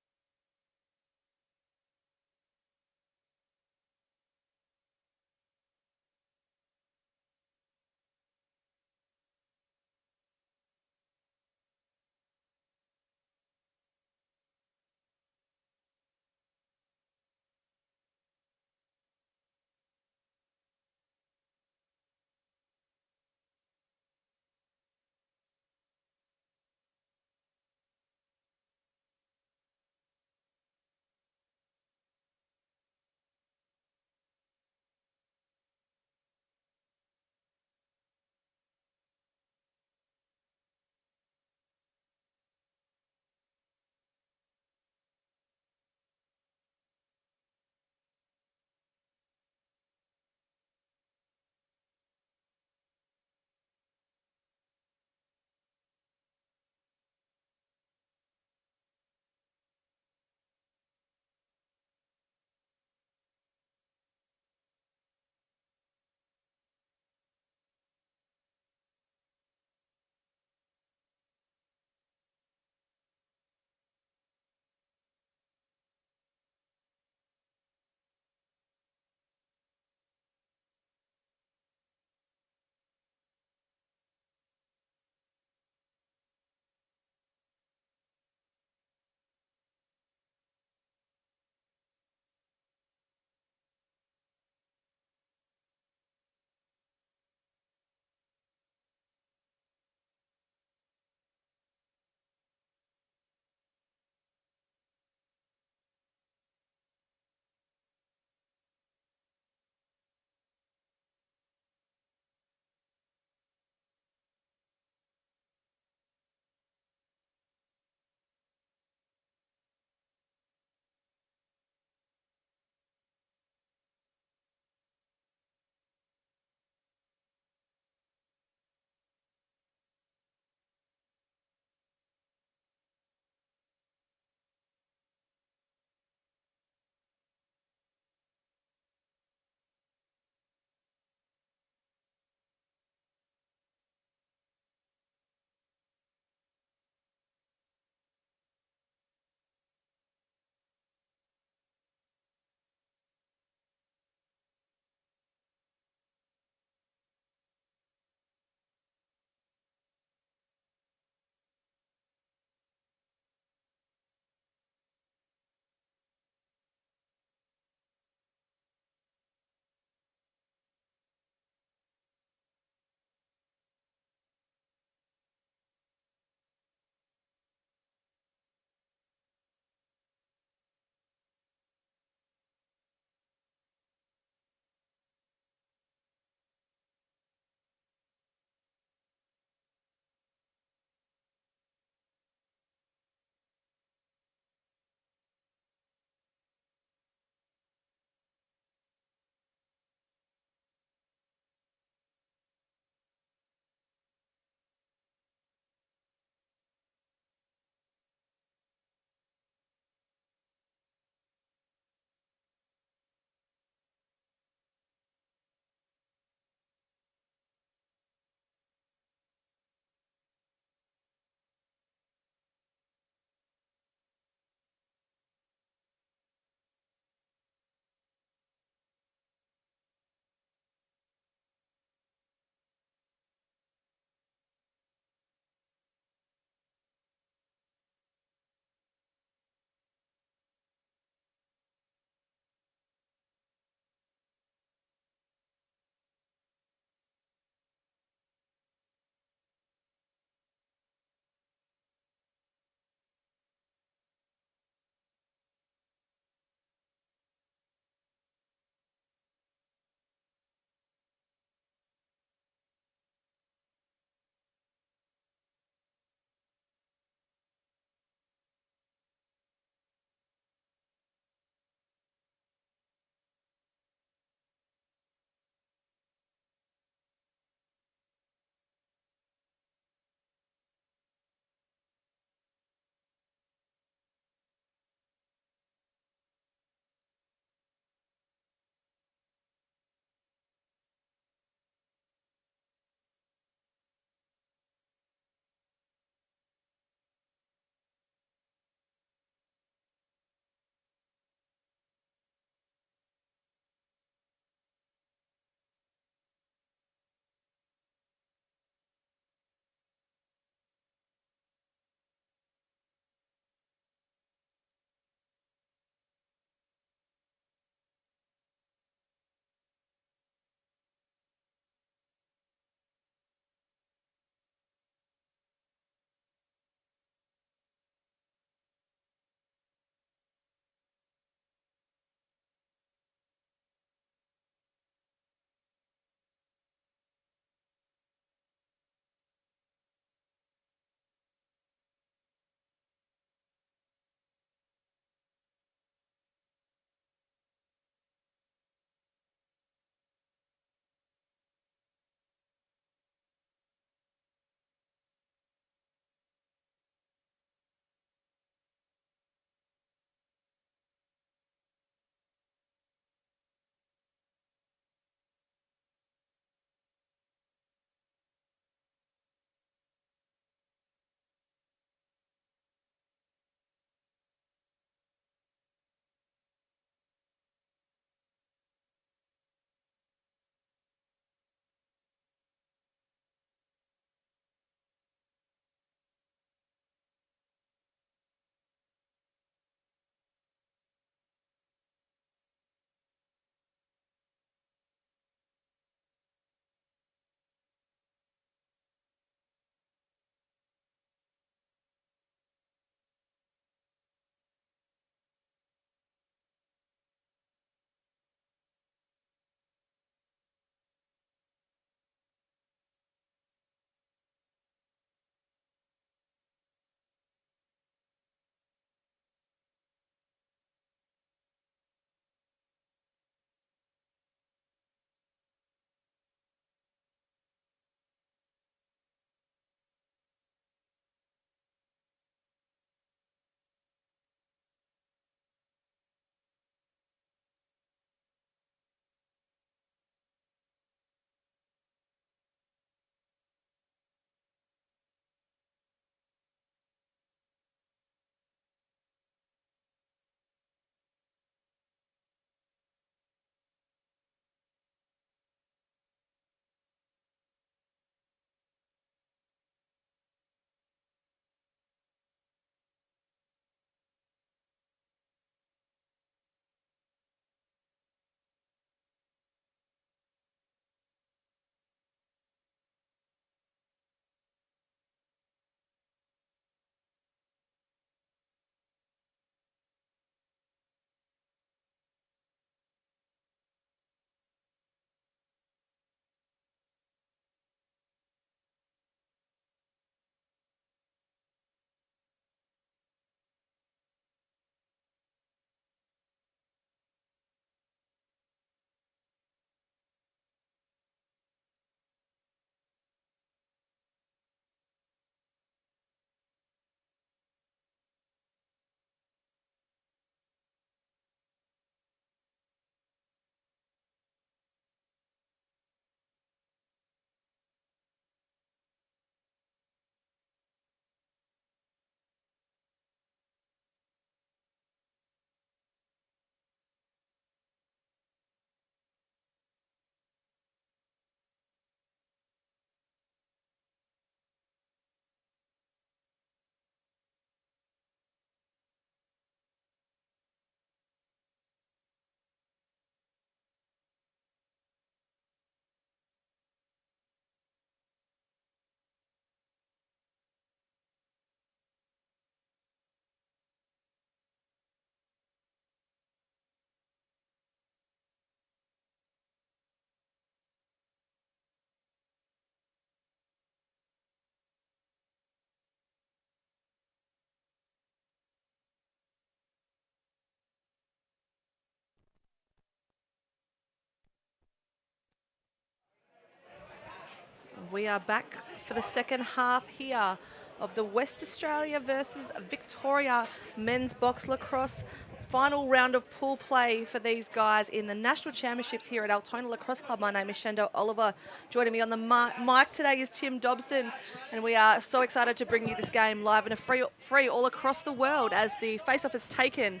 We are back for the second half here of the West Australia versus Victoria men's box lacrosse. Final round of pool play for these guys in the National Championships here at Altona Lacrosse Club. My name is Shendo Oliver. Joining me on the mic today is Tim Dobson, and we are so excited to bring you this game live and a free all across the world as the face-off is taken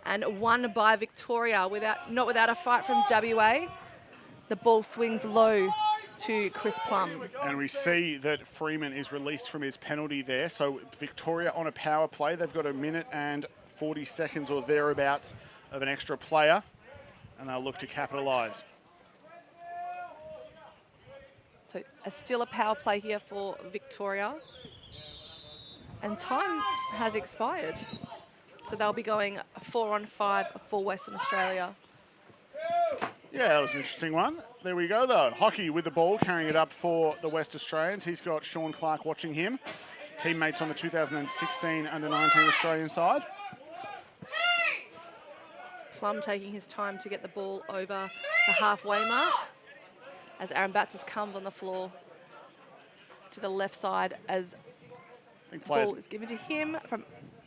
and won by Victoria not without a fight from WA. The ball swings low to Chris Plum. And we see that Freeman is released from his penalty there. So Victoria on a power play. They've got a minute and 40 seconds or thereabouts of an extra player, and they'll look to capitalise. So still a power play here for Victoria. And time has expired. So they'll be going 4-on-5 for Western Australia. Yeah, that was an interesting one. There we go, though. Hockey with the ball, carrying it up for the West Australians. He's got Sean Clark watching him. Teammates on the 2016 Under-19 Australian side. Plum taking his time to get the ball over the halfway mark as Aaron Batsis comes on the floor to the left side as the ball is given to him from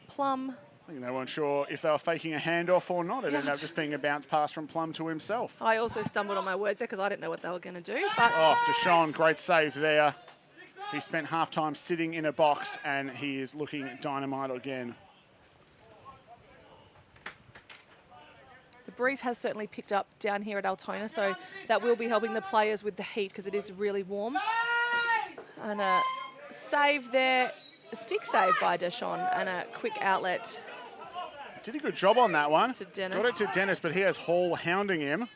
Plum. I think they weren't sure if they were faking a handoff or not. It ended up just being a bounce pass from Plum to himself. I also stumbled on my words there because I didn't know what they were going to do. But Deshaun, great save there. He spent half-time sitting in a box, and he is looking dynamite again. The breeze has certainly picked up down here at Altona, so that will be helping the players with the heat because it is really warm. And a save there, a stick save by Deshaun, and a quick outlet. Did a good job on that one. To Dennis. Got it to Dennis, but he has Hall hounding him.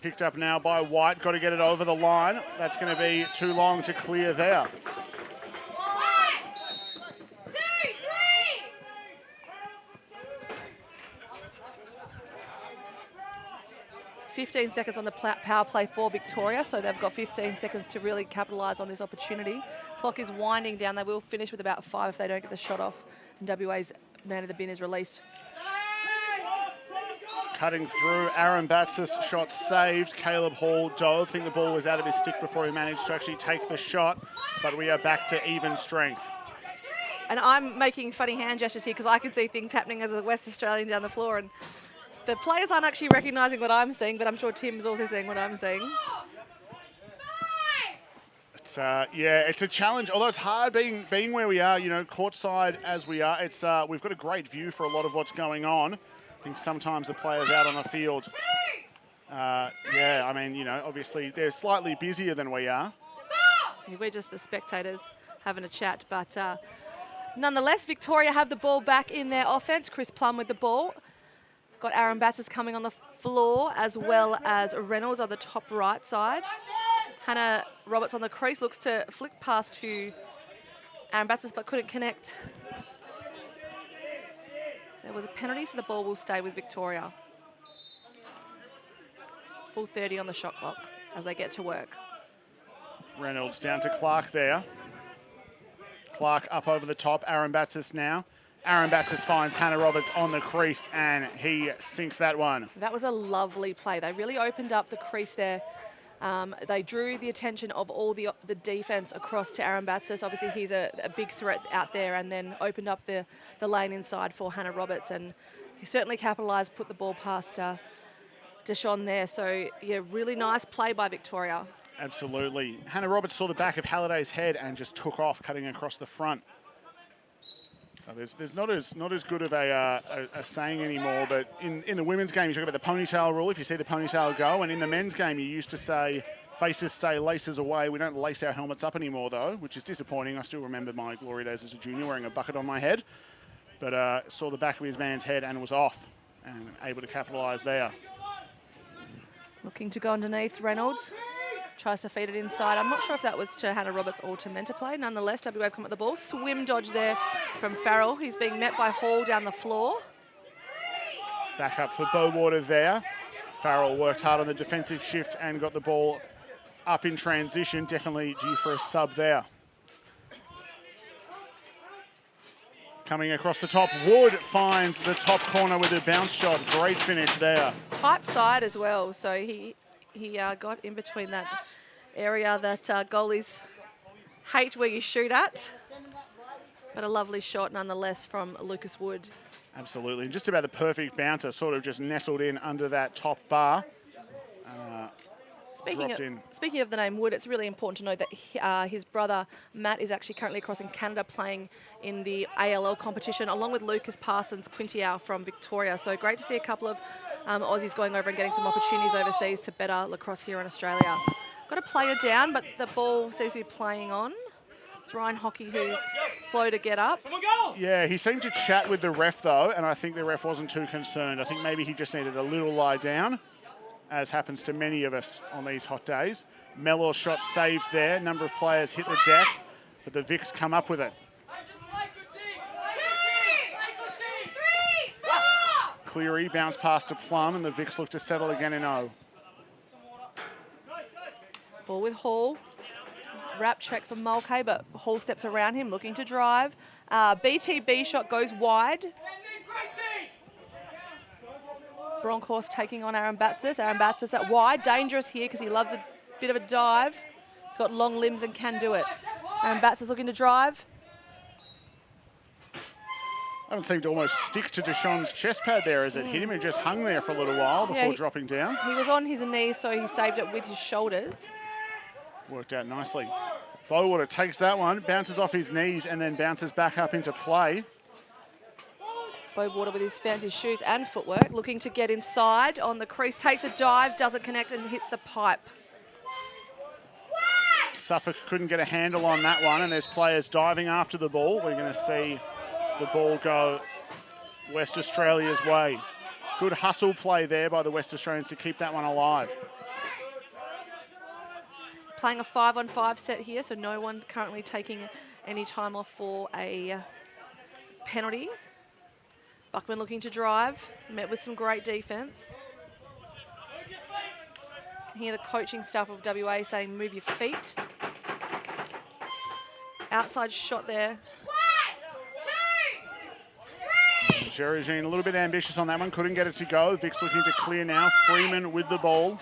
Picked up now by White. Got to get it over the line. That's going to be too long to clear there. 1, 2, 3. 15 seconds on the power play for Victoria, so they've got 15 seconds to really capitalise on this opportunity. Clock is winding down. They will finish with about 5 if they don't get the shot off, and WA's man of the bin is released. Cutting through, Aaron Batsis shot saved. Caleb Hall dove. I think the ball was out of his stick before he managed to actually take the shot, but we are back to even strength. And I'm making funny hand gestures here because I can see things happening as a West Australian down the floor, and the players aren't actually recognising what I'm seeing, but I'm sure Tim's also seeing what I'm seeing. It's it's a challenge. Although it's hard being where we are, courtside as we are. It's we've got a great view for a lot of what's going on. I think sometimes the players out on the field, obviously they're slightly busier than we are. We're just the spectators having a chat, but nonetheless, Victoria have the ball back in their offense. Chris Plum with the ball. Got Aaron Batsis coming on the floor as well as Reynolds on the top right side. Hannah Roberts on the crease looks to flick past to Aaron Batsis but couldn't connect. There was a penalty, so the ball will stay with Victoria. Full 30 on the shot clock as they get to work. Reynolds down to Clark there. Clark up over the top. Aaron Batsis now. Aaron Batsis finds Hannah Roberts on the crease, and he sinks that one. That was a lovely play. They really opened up the crease there. They drew the attention of all the defence across to Aaron Batsis. Obviously, he's a big threat out there, and then opened up the lane inside for Hannah Roberts. And he certainly capitalised, put the ball past Deshaun there. So, yeah, really nice play by Victoria. Absolutely. Hannah Roberts saw the back of Halliday's head and just took off, cutting across the front. So there's not as good of a saying anymore, but in the women's game, you talk about the ponytail rule. If you see the ponytail go, and in the men's game, you used to say, faces stay, laces away. We don't lace our helmets up anymore, though, which is disappointing. I still remember my glory days as a junior wearing a bucket on my head, but saw the back of his man's head and was off and able to capitalise there. Looking to go underneath Reynolds. Tries to feed it inside. I'm not sure if that was to Hannah Roberts or to Menta play. Nonetheless, WA come at the ball. Swim dodge there from Farrell. He's being met by Hall down the floor. Back up for Bowater there. Farrell worked hard on the defensive shift and got the ball up in transition. Definitely due for a sub there. Coming across the top, Wood finds the top corner with a bounce shot. Great finish there. Pipe side as well, so he got in between that area that goalies hate where you shoot at. But a lovely shot nonetheless from Lucas Wood. Absolutely. Just about the perfect bouncer, sort of just nestled in under that top bar. Speaking of the name Wood, it's really important to note that his brother Matt is actually currently across in Canada playing in the ALL competition, along with Lucas Parsons Quintiao from Victoria. So great to see a couple of Aussies going over and getting some opportunities overseas to better lacrosse here in Australia. Got a player down, but the ball seems to be playing on. It's Ryan Hockey who's slow to get up. Yeah, he seemed to chat with the ref though, and I think the ref wasn't too concerned. I think maybe he just needed a little lie down, as happens to many of us on these hot days. Mellor's shot saved there. A number of players hit the deck, but the Vics come up with it. Cleary bounced past to Plum, and the Vics look to settle again in O. Ball with Hall. Wrap check for Mulcahy, but Hall steps around him looking to drive. BTB shot goes wide. Bronkhorst taking on Aaron Batsis. Aaron Batsis at wide. Dangerous here because he loves a bit of a dive. He's got long limbs and can do it. Aaron Batsis looking to drive. I haven't seemed to almost stick to Deshaun's chest pad there as it hit him. He just hung there for a little while before dropping down. He was on his knees, so he saved it with his shoulders. Worked out nicely. Bowater takes that one, bounces off his knees, and then bounces back up into play. Bowater with his fancy shoes and footwork, looking to get inside on the crease, takes a dive, doesn't connect and hits the pipe. Suffolk couldn't get a handle on that one, and there's players diving after the ball. We're going to see the ball go West Australia's way. Good hustle play there by the West Australians to keep that one alive. Playing a 5-on-5 set here, so no one currently taking any time off for a penalty. Buckman looking to drive, met with some great defence. Can hear the coaching staff of WA saying, move your feet. Outside shot there. 1, 2, 3. Geragine a little bit ambitious on that one, couldn't get it to go. Vic's looking to clear now. Freeman with the ball.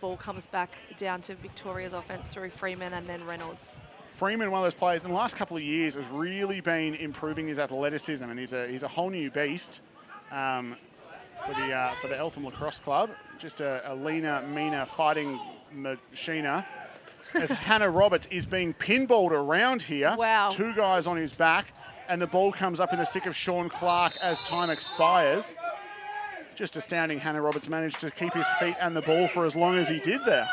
Ball comes back down to Victoria's offence through Freeman and then Reynolds. Freeman, one of those players in the last couple of years, has really been improving his athleticism, and he's a whole new beast for the Eltham Lacrosse Club. Just a leaner, meaner fighting machiner. As Hannah Roberts is being pinballed around here. Wow. 2 guys on his back, and the ball comes up in the stick of Sean Clark as time expires. Just astounding. Hannah Roberts managed to keep his feet and the ball for as long as he did there.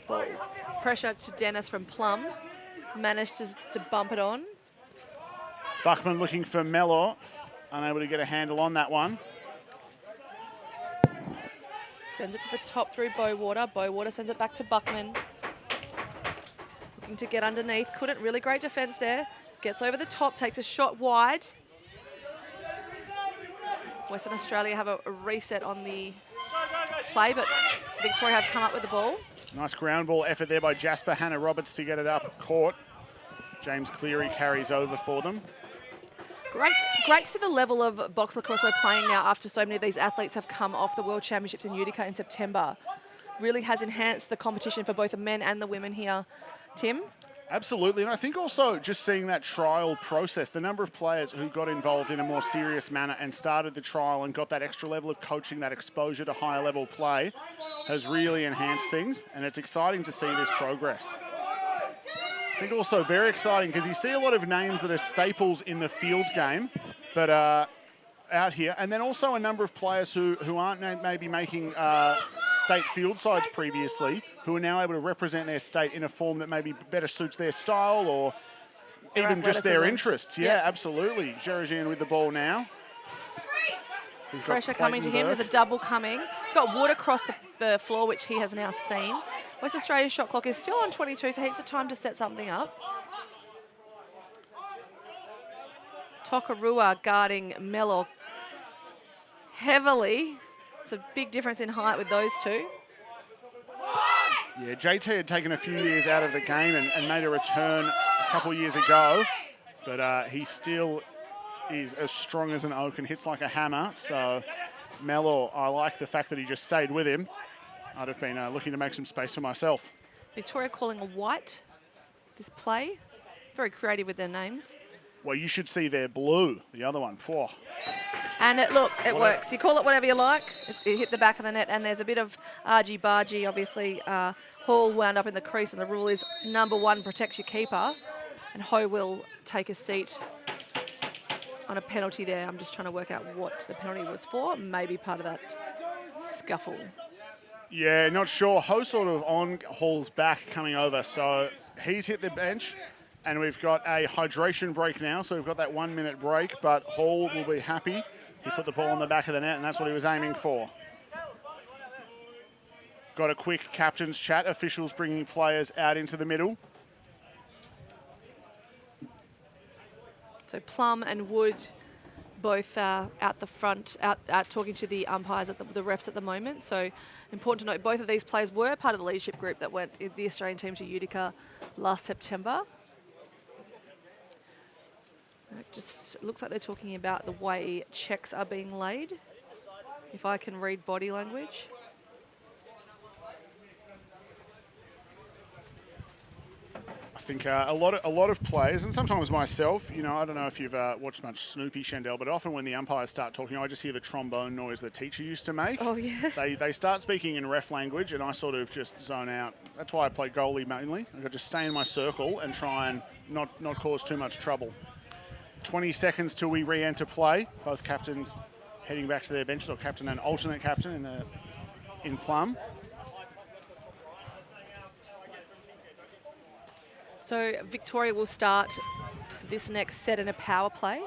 Ball. Pressure to Dennis from Plum. Managed to bump it on. Buckman looking for Mellor. Unable to get a handle on that one. Sends it to the top through Bowater. Bowater sends it back to Buckman. Looking to get underneath. Couldn't. Really great defence there. Gets over the top. Takes a shot wide. Western Australia have a reset on the play, but Victoria have come up with the ball. Nice ground ball effort there by Jasper Hannah Roberts to get it up court. James Cleary carries over for them. Great to see the level of box lacrosse we're playing now after so many of these athletes have come off the World Championships in Utica in September. Really has enhanced the competition for both the men and the women here. Tim? Absolutely, and I think also just seeing that trial process, the number of players who got involved in a more serious manner and started the trial and got that extra level of coaching, that exposure to higher level play, has really enhanced things, and it's exciting to see this progress. I think also very exciting because you see a lot of names that are staples in the field game, but out here, and then also a number of players who aren't maybe making state field sides previously, who are now able to represent their state in a form that maybe better suits their style or even just their interests. Yeah, absolutely. Geragine with the ball now. Pressure coming to him. There's a double coming. He's got Wood across the floor, which he has now seen. West Australia's shot clock is still on 22, so heaps of time to set something up. Tokarua guarding Mellor heavily. It's a big difference in height with those two. Yeah, JT had taken a few years out of the game and made a return a couple years ago, but he still is as strong as an oak and hits like a hammer. So Mellor, I like the fact that he just stayed with him. I'd have been looking to make some space for myself. Victoria calling a white this play. Very creative with their names. Well, you should see their blue, the other one. Whoa. And it works. You call it whatever you like. It hit the back of the net, and there's a bit of argy-bargy. Obviously, Hall wound up in the crease, and the rule is number 1 protects your keeper, and Ho will take a seat on a penalty there. I'm just trying to work out what the penalty was for. Maybe part of that scuffle. Yeah, not sure. Ho sort of on Hall's back coming over, so he's hit the bench. And we've got a hydration break now, so we've got that 1 minute break, but Hall will be happy. He put the ball on the back of the net, and that's what he was aiming for. Got a quick captain's chat. Officials bringing players out into the middle. So Plum and Wood both out the front, out talking to the umpires, the refs at the moment. So important to note, both of these players were part of the leadership group that went the Australian team to Utica last September. It just looks like they're talking about the way checks are being laid, if I can read body language. I think a lot of players, and sometimes myself, you know, I don't know if you've watched much Snoopy, Shandell, but often when the umpires start talking, I just hear the trombone noise the teacher used to make. Oh, yeah. They start speaking in ref language, and I sort of just zone out. That's why I play goalie mainly. I just stay in my circle and try and not cause too much trouble. 20 seconds till we re-enter play. Both captains heading back to their benches, or captain and alternate captain in Plum. So Victoria will start this next set in a power play.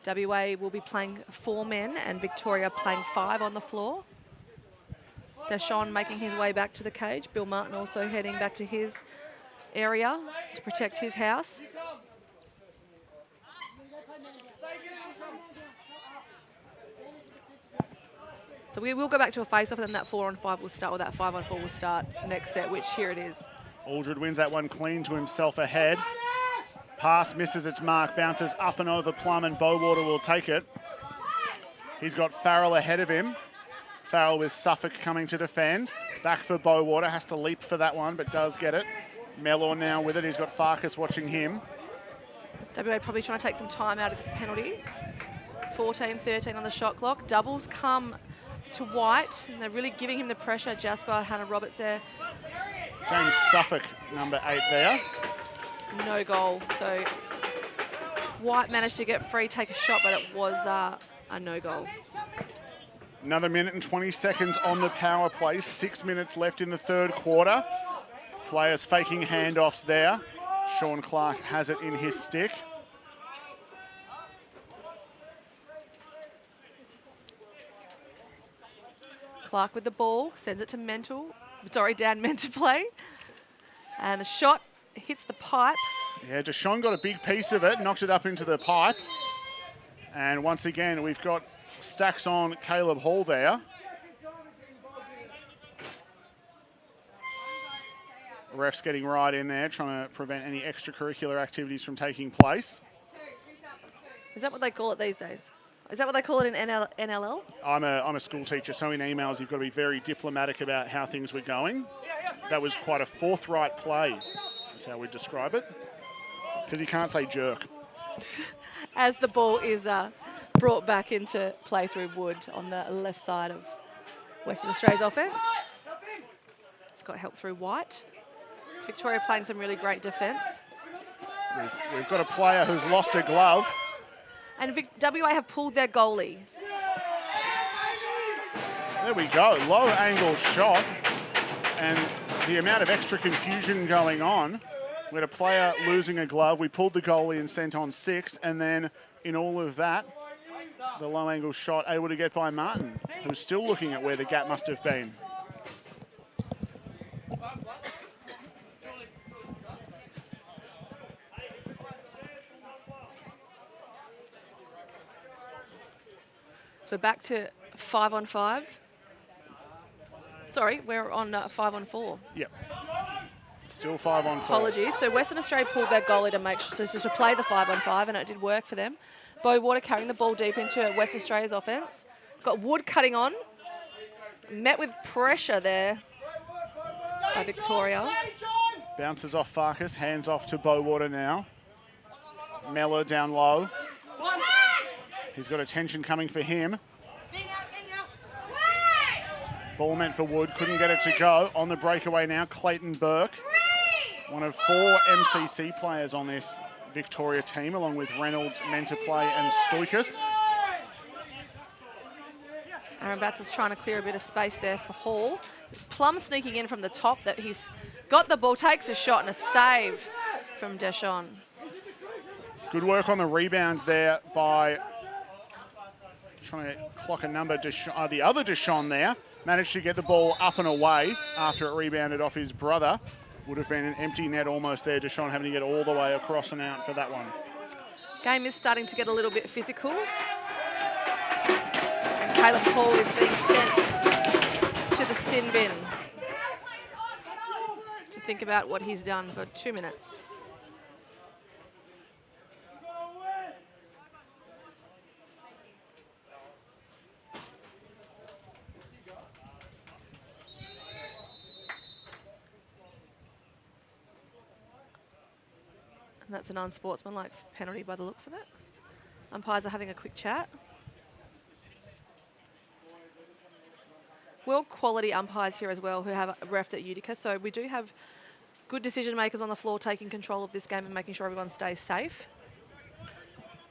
WA will be playing 4 men and Victoria playing 5 on the floor. Deshawn making his way back to the cage. Bill Martin also heading back to his area to protect his house. So we will go back to a face-off, and then that 4-on-5 will start, or that 5-on-4 will start next set, which here it is. Aldred wins that one clean to himself ahead. Pass misses its mark, bounces up and over Plum, and Bowater will take it. He's got Farrell ahead of him. Farrell with Suffolk coming to defend. Back for Bowater, has to leap for that one, but does get it. Mellor now with it, he's got Farkas watching him. WA probably trying to take some time out of this penalty. 14-13 on the shot clock. Doubles come to White, and they're really giving him the pressure. Jasper, Hannah Roberts there. James Suffolk, number 8 there. No goal. So White managed to get free, take a shot, but it was a no goal. Another minute and 20 seconds on the power play. 6 minutes left in the third quarter. Players faking handoffs there. Sean Clark has it in his stick. Clark with the ball, sends it to Dan meant to play. And a shot hits the pipe. Yeah, Deshawn got a big piece of it, knocked it up into the pipe. And once again, we've got stacks on Caleb Hall there. Ref's getting right in there, trying to prevent any extracurricular activities from taking place. Is that what they call it these days? Is that what they call it in NLL? I'm a school teacher, so in emails you've got to be very diplomatic about how things were going. That was quite a forthright play, is how we describe it. Because you can't say jerk. As the ball is brought back into play through Wood on the left side of Western Australia's offence. It's got help through White. Victoria playing some really great defence. We've got a player who's lost a glove. And WA have pulled their goalie. There we go, low angle shot. And the amount of extra confusion going on. We had a player losing a glove. We pulled the goalie and sent on 6. And then in all of that, the low angle shot able to get by Martin, who's still looking at where the gap must have been. So we're back to 5-on-5. Sorry, we're on 5-on-4. Yep. Still 5-on-4. Apologies. So Western Australia pulled their goalie to make sure, so to play the 5-on-5, and it did work for them. Bowater carrying the ball deep into Western Australia's offence. Got Wood cutting on. Met with pressure there by Victoria. Bounces off Farkas, hands off to Bowater now. Mellor down low. He's got attention coming for him. Ball meant for Wood, couldn't get it to go. On the breakaway now, Clayton Burke. One of 4 MCC players on this Victoria team, along with Reynolds, Mentorplay and Stoikas. Aaron Batts is trying to clear a bit of space there for Hall. Plum sneaking in from the top, that he's got the ball, takes a shot and a save from Deschon. Good work on the rebound there by, trying to clock a number, the other Deschon there. Managed to get the ball up and away after it rebounded off his brother. Would have been an empty net almost there. Deschon having to get all the way across and out for that one. Game is starting to get a little bit physical. And Caleb Hall is being sent to the sin bin to think about what he's done for 2 minutes. And that's an unsportsmanlike penalty by the looks of it. Umpires are having a quick chat. World quality umpires here as well who have refed at Utica. So we do have good decision makers on the floor taking control of this game and making sure everyone stays safe.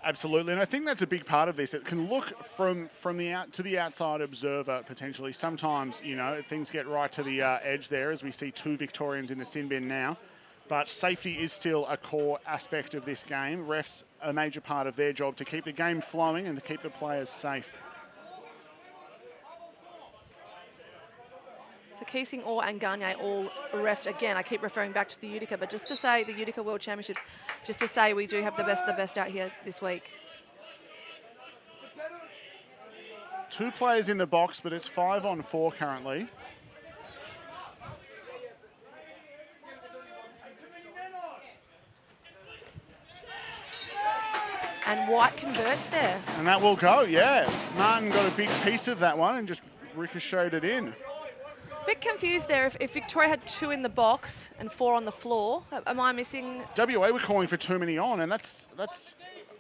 Absolutely, and I think that's a big part of this. It can look from the outside observer potentially. Sometimes, you know, things get right to the edge there as we see 2 Victorians in the sin bin now. But safety is still a core aspect of this game. Refs, a major part of their job to keep the game flowing and to keep the players safe. So Keesing, Orr and Gagne all refed again. I keep referring back to the Utica, but just to say the Utica World Championships, just to say we do have the best out here this week. 2 players in the box, but it's 5-on-4 currently. And White converts there. And that will go, yeah. Martin got a big piece of that one and just ricocheted it in. Bit confused there. If Victoria had 2 in the box and 4 on the floor, am I missing? WA were calling for too many on, and that's.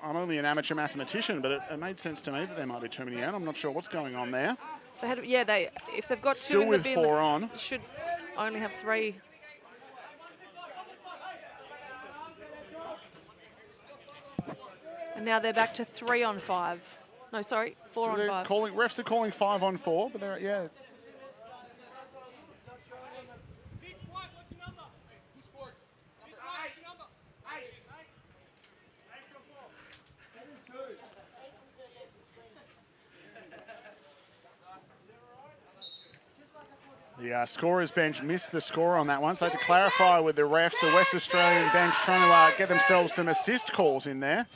I'm only an amateur mathematician, but it made sense to me that there might be too many on. I'm not sure what's going on there. They had, yeah, if they've got 2 Still in the with bin, 4 on. Should only have 3. And now they're back to 3-on-5. No, sorry, 4-on-5. Refs are calling 5-on-4, but they're, yeah. The scorer's bench missed the score on that one, so they had to clarify with the refs. The West Australian bench trying to get themselves some assist calls in there.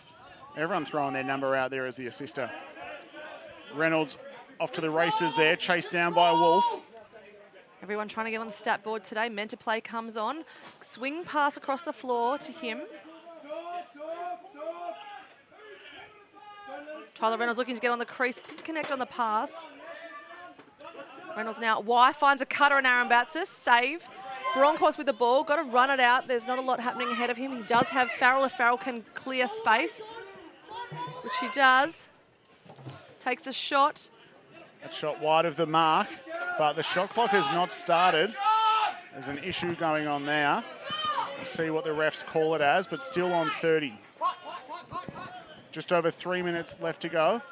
Everyone throwing their number out there as the assister. Reynolds off to the races there, chased down by Wolf. Everyone trying to get on the stat board today. Mentorplay comes on. Swing pass across the floor to him. Tyler Reynolds looking to get on the crease, to connect on the pass. Reynolds now, finds a cutter and Aaron Batsis, save. Broncos with the ball, got to run it out. There's not a lot happening ahead of him. He does have Farrell if Farrell can clear space, which he does. Takes a shot. That shot wide of the mark, but the shot clock has not started. There's an issue going on there. We'll see what the refs call it as, but still on 30. Just over 3 minutes left to go.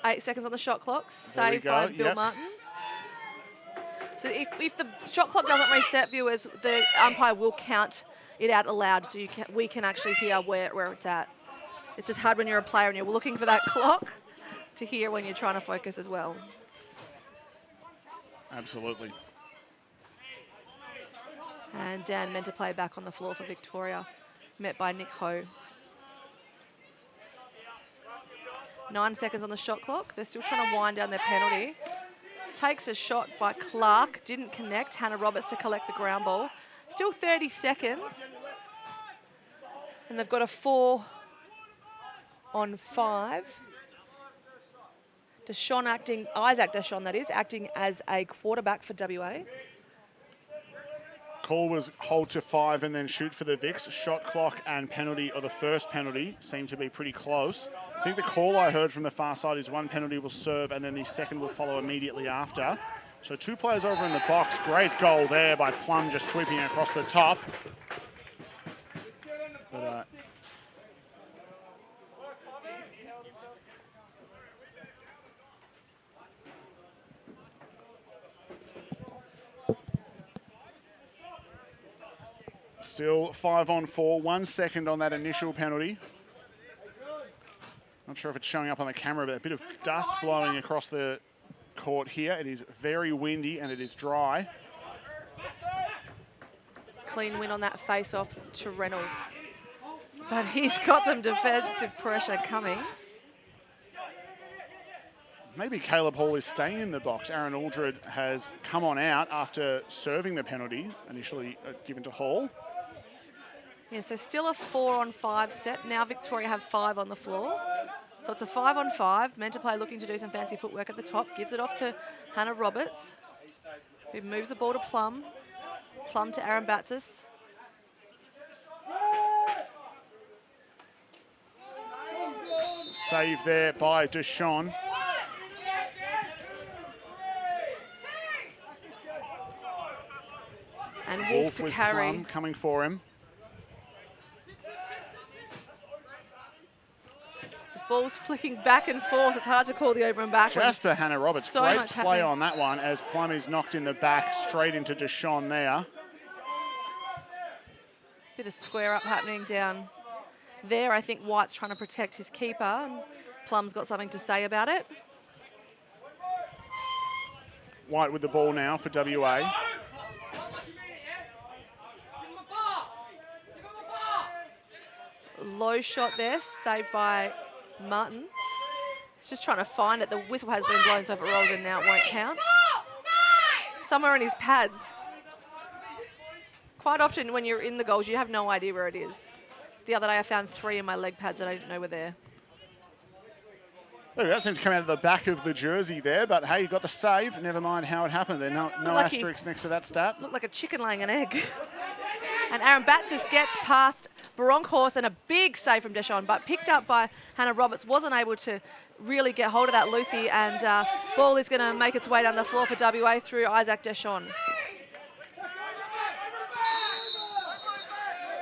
8 seconds on the shot clock, saved by Bill Martin. So if the shot clock doesn't reset, viewers, the umpire will count it out aloud, so we can actually hear where it's at. It's just hard when you're a player and you're looking for that clock to hear when you're trying to focus as well. Absolutely. And Dan Mentorplay back on the floor for Victoria, met by Nick Ho. 9 seconds on the shot clock. They're still trying to wind down their penalty. Takes a shot by Clark. Didn't connect. Hannah Roberts to collect the ground ball. Still 30 seconds. And they've got a 4-on-5. Isaac Deshawn, that is, acting as a quarterback for WA. Call was hold to 5 and then shoot for the Vicks. Shot clock and penalty, or the first penalty, seem to be pretty close. I think the call I heard from the far side is one penalty will serve and then the second will follow immediately after. So 2 players over in the box. Great goal there by Plum, just sweeping across the top. But still 5 on 4, 1 second on that initial penalty. Not sure if it's showing up on the camera, but a bit of dust blowing across the court here. It is very windy and it is dry. Clean win on that face-off to Reynolds. But he's got some defensive pressure coming. Maybe Caleb Hall is staying in the box. Aaron Aldred has come on out after serving the penalty, initially given to Hall. Yeah, so still a 4-on-5 set. Now Victoria have 5 on the floor. So it's a 5-on-5. Meant to play looking to do some fancy footwork at the top. Gives it off to Hannah Roberts, who moves the ball to Plum. Plum to Aaron Batsis. Save there by Deshawn. And Wolf Wolf to with carry. Plum coming for him. This ball's flicking back and forth. It's hard to call the over and back. Jasper Hannah Roberts, So great much play happening. on that one as Plum is knocked in the back straight into Deshawn there. Bit of square up happening down there. I think White's trying to protect his keeper. And Plum's got something to say about it. White with the ball now for WA. Low shot there, saved by Martin. He's just trying to find it. The whistle has been blown, so if it rolls in now, it won't count. Somewhere in his pads. Quite often when you're in the goals, you have no idea where it is. The other day I found 3 in my leg pads and I didn't know were there. Look, that seemed to come out of the back of the jersey there, but hey, you got the save. Never mind how it happened. There no Lucky. asterisks next to that stat. Looked like a chicken laying an egg. And Aaron Batsis gets past Bronkhorst and a big save from Deshawn, but picked up by Hannah Roberts. Wasn't able to really get hold of that Lucy, and ball is going to make its way down the floor for WA through Isaac Deshawn.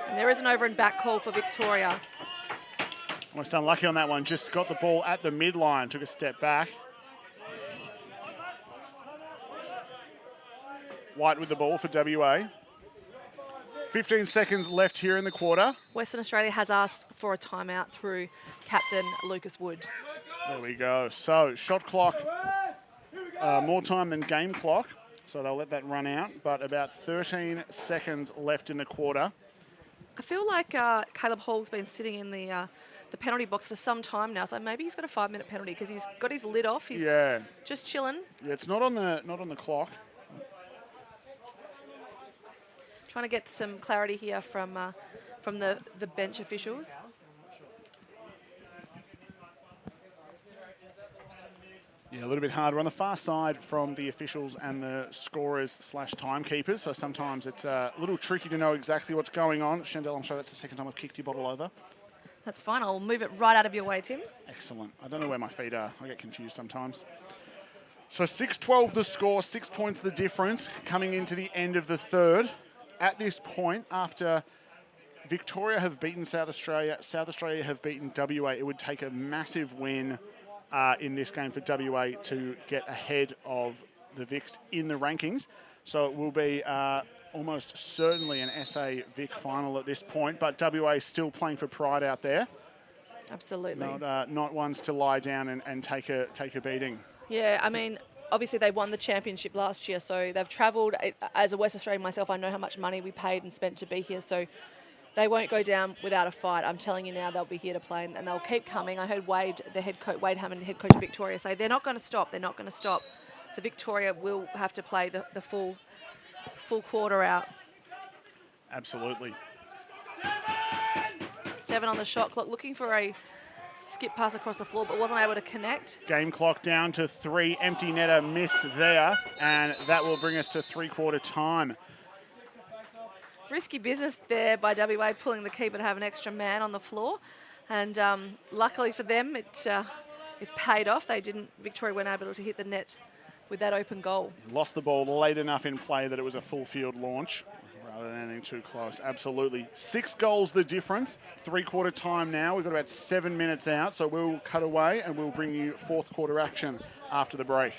And there is an over and back call for Victoria. Almost unlucky on that one. Just got the ball at the midline, took a step back. White with the ball for WA. 15 seconds left here in the quarter. Western Australia has asked for a timeout through captain Lucas Wood. There we go. So shot clock, more time than game clock. So they'll let that run out, but about 13 seconds left in the quarter. I feel like Caleb Hall's been sitting in the penalty box for some time now, so maybe he's got a 5-minute penalty because he's got his lid off. He's just chilling. Yeah, it's not on the clock. Trying to get some clarity here from the bench officials. Yeah, a little bit harder on the far side from the officials and the scorers / timekeepers. So sometimes it's a little tricky to know exactly what's going on. Shandell, I'm sure that's the second time I've kicked your bottle over. That's fine. I'll move it right out of your way, Tim. Excellent. I don't know where my feet are. I get confused sometimes. So 6-12 the score, 6 points the difference coming into the end of the third. At this point, after Victoria have beaten South Australia have beaten WA, it would take a massive win in this game for WA to get ahead of the Vicks in the rankings. So it will be almost certainly an SA Vic final at this point, but WA is still playing for pride out there. Absolutely. Not ones to lie down and take a beating. Yeah, I mean, obviously they won the championship last year, so they've travelled. As a West Australian myself, I know how much money we paid and spent to be here, so they won't go down without a fight. I'm telling you now, they'll be here to play, and they'll keep coming. I heard Wade, the head coach, Wade Hammond, the head coach of Victoria, say they're not going to stop. They're not going to stop. So Victoria will have to play the full quarter out. Absolutely. 7 on the shot clock, looking for a skip pass across the floor, but wasn't able to connect. Game clock down to 3. Empty netter missed there, and that will bring us to three-quarter time. Risky business there by WA, pulling the keeper to have an extra man on the floor. And luckily for them, it paid off. Victoria weren't able to hit the net with that open goal. Lost the ball late enough in play that it was a full field launch rather than anything too close. Absolutely. 6 goals the difference. Three-quarter time now. We've got about 7 minutes out, so we'll cut away and we'll bring you fourth quarter action after the break.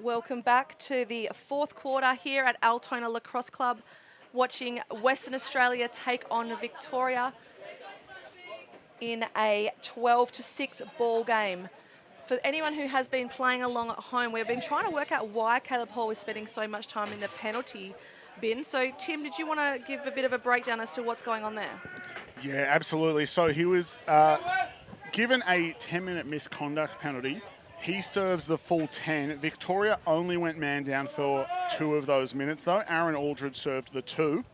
Welcome back to the fourth quarter here at Altona Lacrosse Club, watching Western Australia take on Victoria in a 12-6 ball game. For anyone who has been playing along at home, we've been trying to work out why Caleb Hall is spending so much time in the penalty bin. So, Tim, did you want to give a bit of a breakdown as to what's going on there? Yeah, absolutely. So he was given a 10-minute misconduct penalty. He serves the full 10. Victoria only went man down for 2 of those minutes, though. Aaron Aldred served the 2,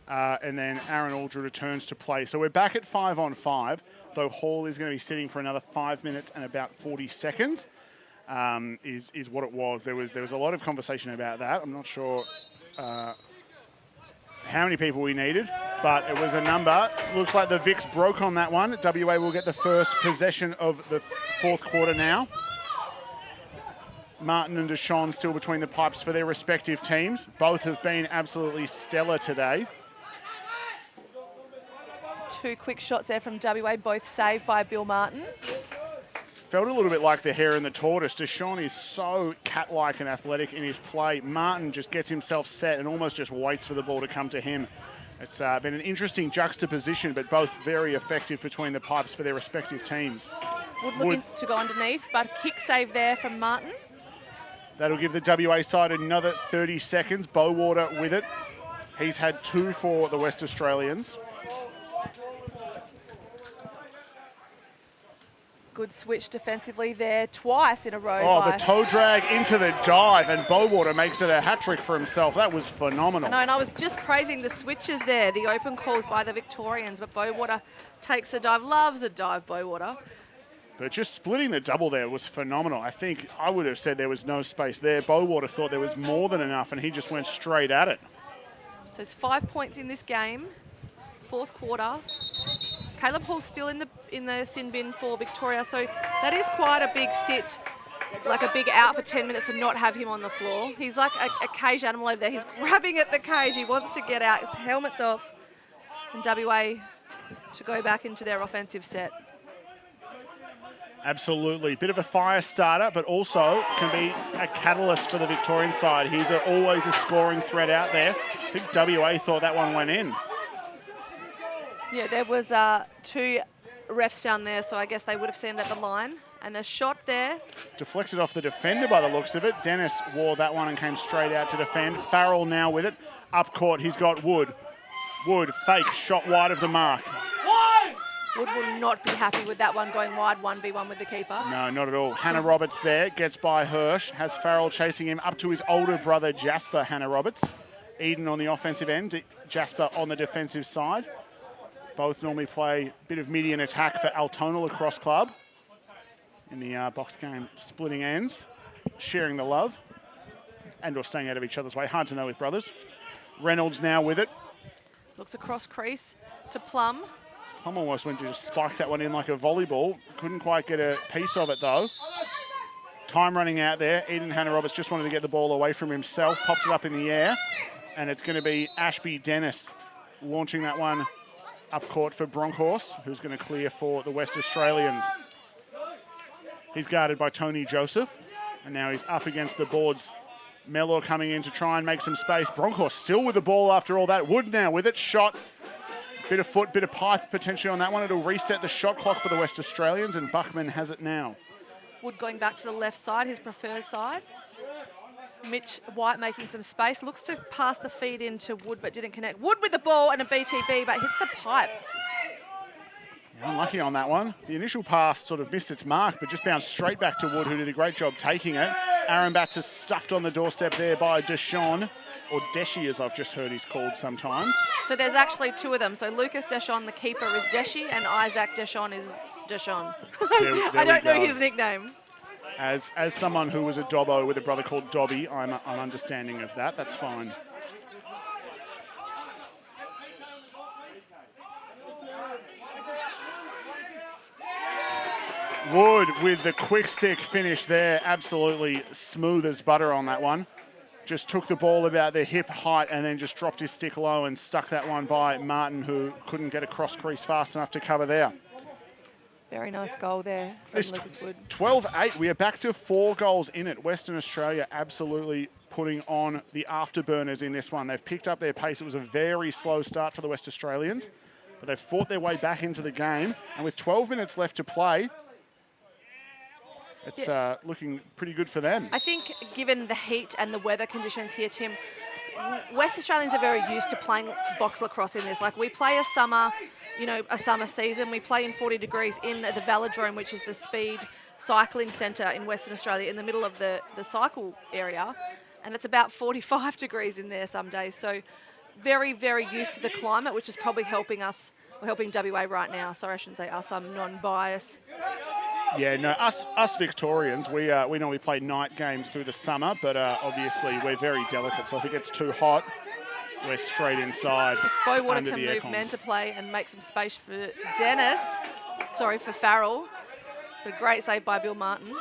and then Aaron Aldred returns to play. So we're back at 5-on-5, though Hall is going to be sitting for another 5 minutes and about 40 seconds, is what it was. There was a lot of conversation about that. I'm not sure how many people we needed, but it was a number. It looks like the Vics broke on that one. WA will get the first possession of the fourth quarter now. Martin and Deshawn still between the pipes for their respective teams. Both have been absolutely stellar today. 2 quick shots there from WA, both saved by Bill Martin. Felt a little bit like the hare and the tortoise. Deshawn is so cat-like and athletic in his play. Martin just gets himself set and almost just waits for the ball to come to him. It's been an interesting juxtaposition, but both very effective between the pipes for their respective teams. Wood looking to go underneath, but kick save there from Martin. That'll give the WA side another 30 seconds. Bowater with it. He's had 2 for the West Australians. Good switch defensively there, twice in a row. Oh, the toe drag into the dive, and Bowater makes it a hat-trick for himself. That was phenomenal. I know, and I was just praising the switches there, the open calls by the Victorians, but Bowater takes a dive, loves a dive, Bowater. But just splitting the double there was phenomenal. I think I would have said there was no space there. Bowater thought there was more than enough, and he just went straight at it. So it's 5 points in this game, fourth quarter. Caleb Hall still in the sin bin for Victoria, so that is quite a big sit, like a big out for 10 minutes and not have him on the floor. He's like a cage animal over there. He's grabbing at the cage. He wants to get out. His helmet's off, and WA to go back into their offensive set. Absolutely. Bit of a fire starter, but also can be a catalyst for the Victorian side. He's always a scoring threat out there. I think WA thought that one went in. Yeah, there was 2 refs down there, so I guess they would have seen it at the line. And a shot there. Deflected off the defender by the looks of it. Dennis wore that one and came straight out to defend. Farrell now with it. Up court, he's got Wood. Wood, fake, shot wide of the mark. Wood will not be happy with that one going wide, 1v1 with the keeper. No, not at all. Hannah Roberts there, gets by Hirsch, has Farrell chasing him up to his older brother, Jasper Hannah Roberts. Eden on the offensive end, Jasper on the defensive side. Both normally play a bit of median attack for Altona Lacrosse Club. In the box game, splitting ends, sharing the love, and or staying out of each other's way. Hard to know with brothers. Reynolds now with it. Looks across crease to Plum. Plum almost went to just spike that one in like a volleyball. Couldn't quite get a piece of it though. Time running out there. Eden Hannah Roberts just wanted to get the ball away from himself. Pops it up in the air. And it's going to be Ashby Dennis launching that one up court for Bronkhorst, who's going to clear for the West Australians. He's guarded by Tony Joseph. And now he's up against the boards. Mellor coming in to try and make some space. Bronkhorst still with the ball after all that. Wood now with it. Shot. Bit of foot, bit of pipe potentially on that one. It'll reset the shot clock for the West Australians, and Buckman has it now. Wood going back to the left side, his preferred side. Mitch White making some space. Looks to pass the feed into Wood, but didn't connect. Wood with the ball and a BTB, but hits the pipe. Yeah, unlucky on that one. The initial pass sort of missed its mark, but just bounced straight back to Wood, who did a great job taking it. Aaron Batts is stuffed on the doorstep there by Deshawn. Or Deshi, as I've just heard he's called sometimes. So there's actually 2 of them. So Lucas Deshawn, the keeper, is Deshi, and Isaac Deshawn is Deshawn. I don't know his nickname. As someone who was a Dobbo with a brother called Dobby, I'm understanding of that. That's fine. Wood with the quick stick finish there. Absolutely smooth as butter on that one. Just took the ball about the hip height and then just dropped his stick low and stuck that one by Martin, who couldn't get across crease fast enough to cover there. Very nice goal there from It's Lucas Wood. 12-8. We are back to 4 goals in it. Western Australia absolutely putting on the afterburners in this one. They've picked up their pace. It was a very slow start for the West Australians, but they've fought their way back into the game. And with 12 minutes left to play, it's looking pretty good for them. I think given the heat and the weather conditions here, Tim, West Australians are very used to playing box lacrosse in this. Like, we play a summer season. We play in 40 degrees in the Velodrome, which is the speed cycling centre in Western Australia, in the middle of the cycle area. And it's about 45 degrees in there some days. So very, very used to the climate, which is probably helping us, or helping WA right now. Sorry, I shouldn't say us, I'm non-biased. Yeah, no, us Victorians, we normally play night games through the summer, but obviously we're very delicate. So if it gets too hot, we're straight inside. Bowater under can the move aircons. men to play and make some space for for Farrell. But a great save by Bill Martin.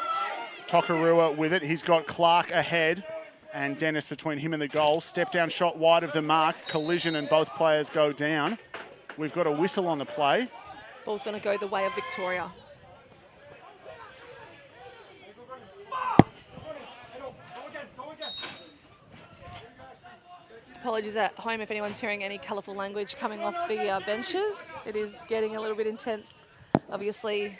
Tokarua with it. He's got Clark ahead and Dennis between him and the goal. Step down shot wide of the mark. Collision and both players go down. We've got a whistle on the play. Ball's going to go the way of Victoria. Apologies at home if anyone's hearing any colourful language coming off the benches. It is getting a little bit intense. Obviously,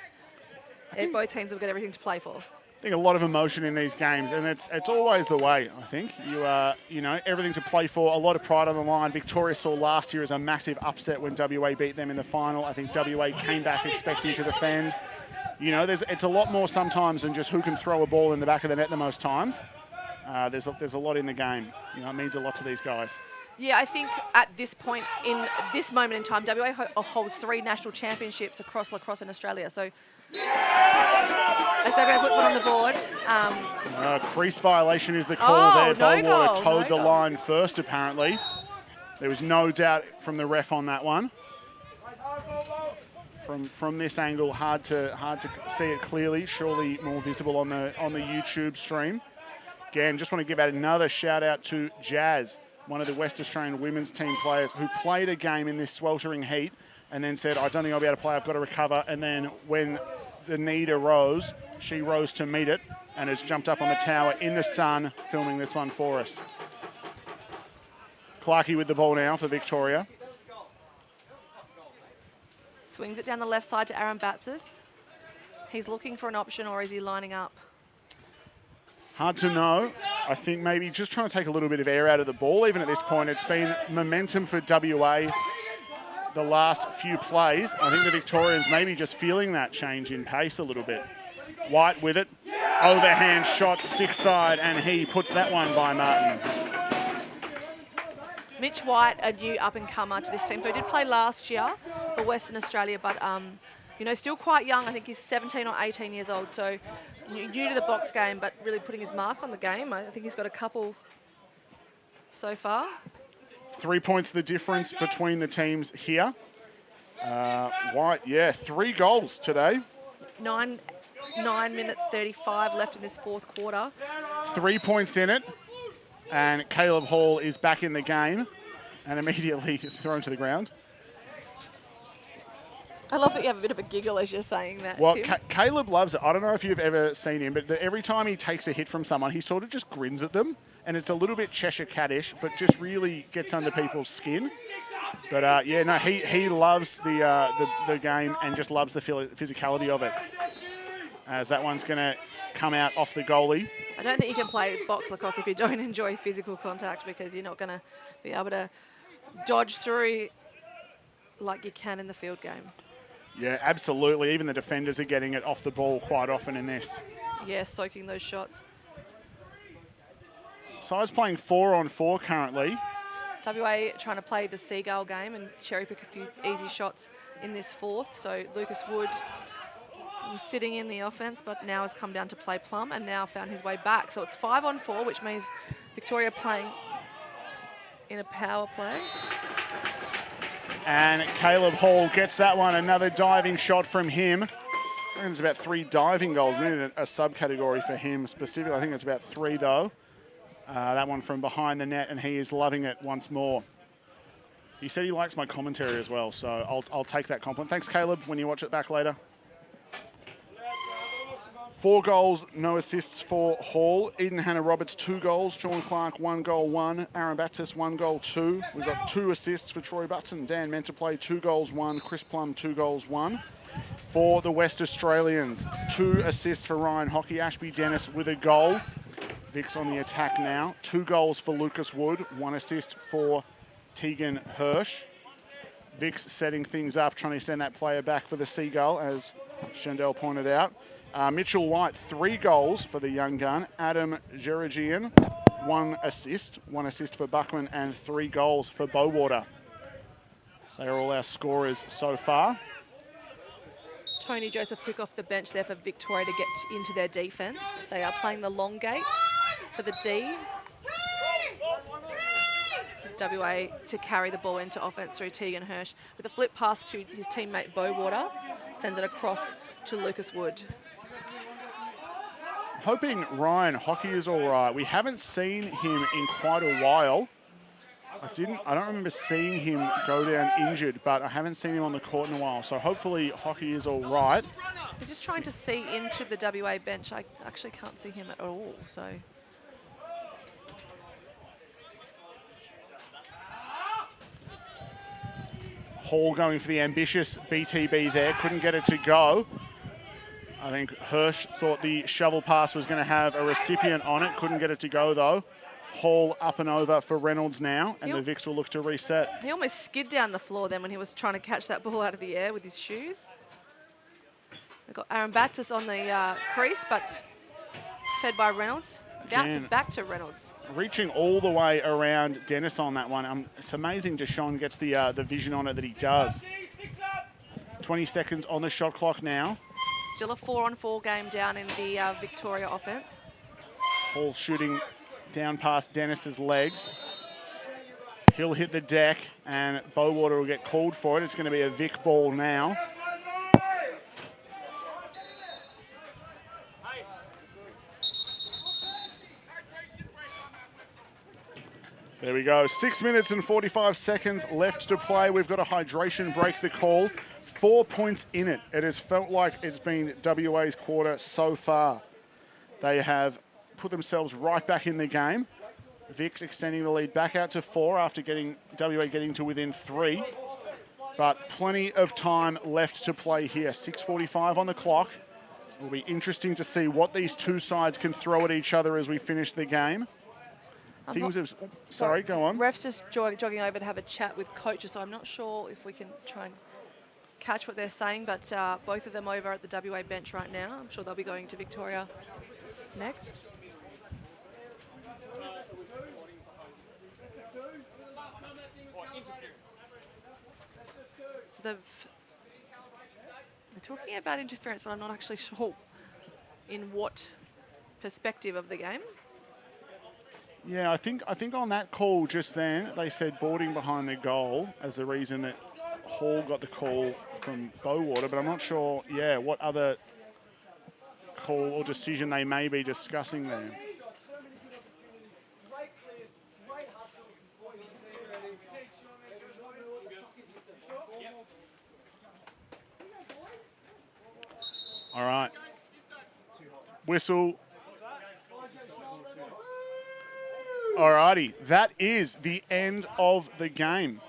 both teams have got everything to play for. I think a lot of emotion in these games, and it's always the way. I think everything to play for, a lot of pride on the line. Victoria saw last year as a massive upset when WA beat them in the final. I think WA came back expecting to defend. It's a lot more sometimes than just who can throw a ball in the back of the net the most times. There's a lot in the game. It means a lot to these guys. Yeah, I think at this point, in this moment in time, WA holds 3 national championships across lacrosse in Australia. So as WA puts one on the board. Crease violation is the call there. No Bowater goal, towed no the goal. line first, apparently. There was no doubt from the ref on that one. From this angle, hard to see it clearly. Surely more visible on the YouTube stream. Again, just want to give out another shout out to Jazz, one of the West Australian women's team players who played a game in this sweltering heat and then said, I don't think I'll be able to play, I've got to recover. And then when the need arose, she rose to meet it and has jumped up on the tower in the sun, filming this one for us. Clarkey with the ball now for Victoria. Swings it down the left side to Aaron Batsis. He's looking for an option, or is he lining up? Hard to know. I think maybe just trying to take a little bit of air out of the ball. Even at this point, it's been momentum for WA the last few plays. I think the Victorians maybe just feeling that change in pace a little bit. White with it. Overhand shot, stick side, and he puts that one by Martin. Mitch White, a new up-and-comer to this team. So he did play last year for Western Australia, but still quite young. I think he's 17 or 18 years old. So new to the box game, but really putting his mark on the game. I think he's got a couple so far. 3 points the difference between the teams here. White, 3 goals today. 9 minutes 35 left in this fourth quarter. 3 points in it. And Caleb Hall is back in the game and immediately thrown to the ground. I love that you have a bit of a giggle as you're saying that, Well, Tim. Caleb loves it. I don't know if you've ever seen him, but every time he takes a hit from someone, he sort of just grins at them. And it's a little bit Cheshire Cat-ish, but just really gets under people's skin. But he loves the game and just loves the physicality of it. As that one's going to come out off the goalie. I don't think you can play box lacrosse if you don't enjoy physical contact, because you're not going to be able to dodge through like you can in the field game. Yeah, absolutely. Even the defenders are getting it off the ball quite often in this. Yeah, soaking those shots. Side's playing 4-on-4 currently. WA trying to play the Seagull game and cherry pick a few easy shots in this fourth. So Lucas Wood was sitting in the offense, but now has come down to play plum and now found his way back. So it's 5-on-4, which means Victoria playing in a power play. And Caleb Hall gets that one. Another diving shot from him. I think it's about 3 diving goals. We need a subcategory for him specifically. I think it's about 3 though. That one from behind the net, and he is loving it once more. He said he likes my commentary as well, so I'll take that compliment. Thanks, Caleb, when you watch it back later. 4 goals, no assists for Hall. Eden Hannah-Roberts, 2 goals. Sean Clark, 1 goal, 1. Aaron Baptist, 1 goal, 2. We've got 2 assists for Troy Butson. Dan Menterplay, 2 goals, 1. Chris Plum, 2 goals, 1. For the West Australians, 2 assists for Ryan Hockey. Ashby Dennis with a goal. Vic's on the attack now. 2 goals for Lucas Wood. 1 assist for Tegan Hirsch. Vic's setting things up, trying to send that player back for the Seagull, as Chandel pointed out. Mitchell White, 3 goals for the young gun. Adam Geragian, 1 assist. 1 assist for Buckman and 3 goals for Bowater. They are all our scorers so far. Tony Joseph quick off the bench there for Victoria to get into their defence. They are playing the long gate for the D. WA to carry the ball into offence through Tegan Hirsch with a flip pass to his teammate Bowater. Sends it across to Lucas Wood. Hoping Ryan Hockey is all right. We haven't seen him in quite a while. I don't remember seeing him go down injured, but I haven't seen him on the court in a while. So hopefully Hockey is all right. We're just trying to see into the WA bench. I actually can't see him at all, so... Hall going for the ambitious BTB there. Couldn't get it to go. I think Hirsch thought the shovel pass was going to have a recipient on it. Couldn't get it to go, though. Hall up and over for Reynolds now, and the Vics will look to reset. He almost skid down the floor then when he was trying to catch that ball out of the air with his shoes. They've got Aaron Batsis on the crease, but fed by Reynolds. Bounces back to Reynolds. Reaching all the way around Dennis on that one. It's amazing Deshaun gets the vision on it that he does. 20 seconds on the shot clock now. Still a 4-on-4 game down in the Victoria offense. Hall shooting down past Dennis's legs. He'll hit the deck and Bowater will get called for it. It's going to be a Vic ball now. There we go. 6 minutes and 45 seconds left to play. We've got a hydration break, the call. 4 points in it. It has felt like it's been WA's quarter so far. They have put themselves right back in the game. Vic's extending the lead back out to 4 after WA getting to within 3. But plenty of time left to play here. 6:45 on the clock. It will be interesting to see what these two sides can throw at each other as we finish the game. Sorry, go on. Ref's just jogging over to have a chat with coaches, so I'm not sure if we can try and catch what they're saying, but both of them over at the WA bench right now. I'm sure they'll be going to Victoria next. So they're talking about interference, but I'm not actually sure in what perspective of the game. Yeah, I think on that call just then, they said boarding behind the goal as the reason that Hall got the call from Bowater, but I'm not sure, what other call or decision they may be discussing there. All right. Whistle. Alrighty, that is the end of the game.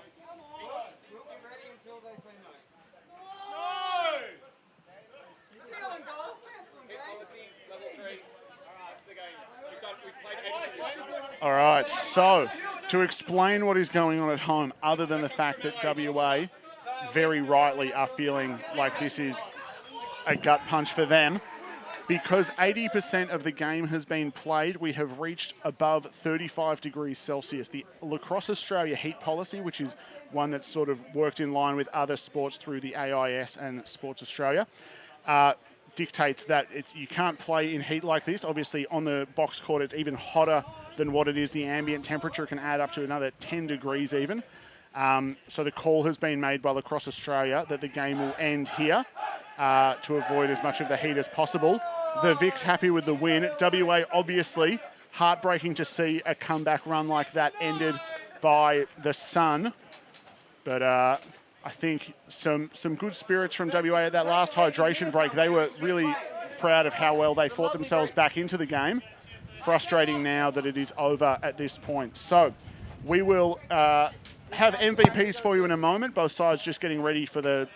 All right, so to explain what is going on at home, other than the fact that WA very rightly are feeling like this is a gut punch for them, because 80% of the game has been played, we have reached above 35 degrees Celsius. The Lacrosse Australia heat policy, which is one that's sort of worked in line with other sports through the AIS and Sports Australia, dictates that you can't play in heat like this. Obviously, on the box court, it's even hotter than what it is. The ambient temperature can add up to another 10 degrees even. So the call has been made by Lacrosse Australia that the game will end here to avoid as much of the heat as possible. The Vics happy with the win. WA obviously heartbreaking to see a comeback run like that ended by the sun. But I think some good spirits from WA at that last hydration break. They were really proud of how well they fought themselves back into the game. Frustrating now that it is over at this point. So we will have MVPs for you in a moment. Both sides just getting ready for the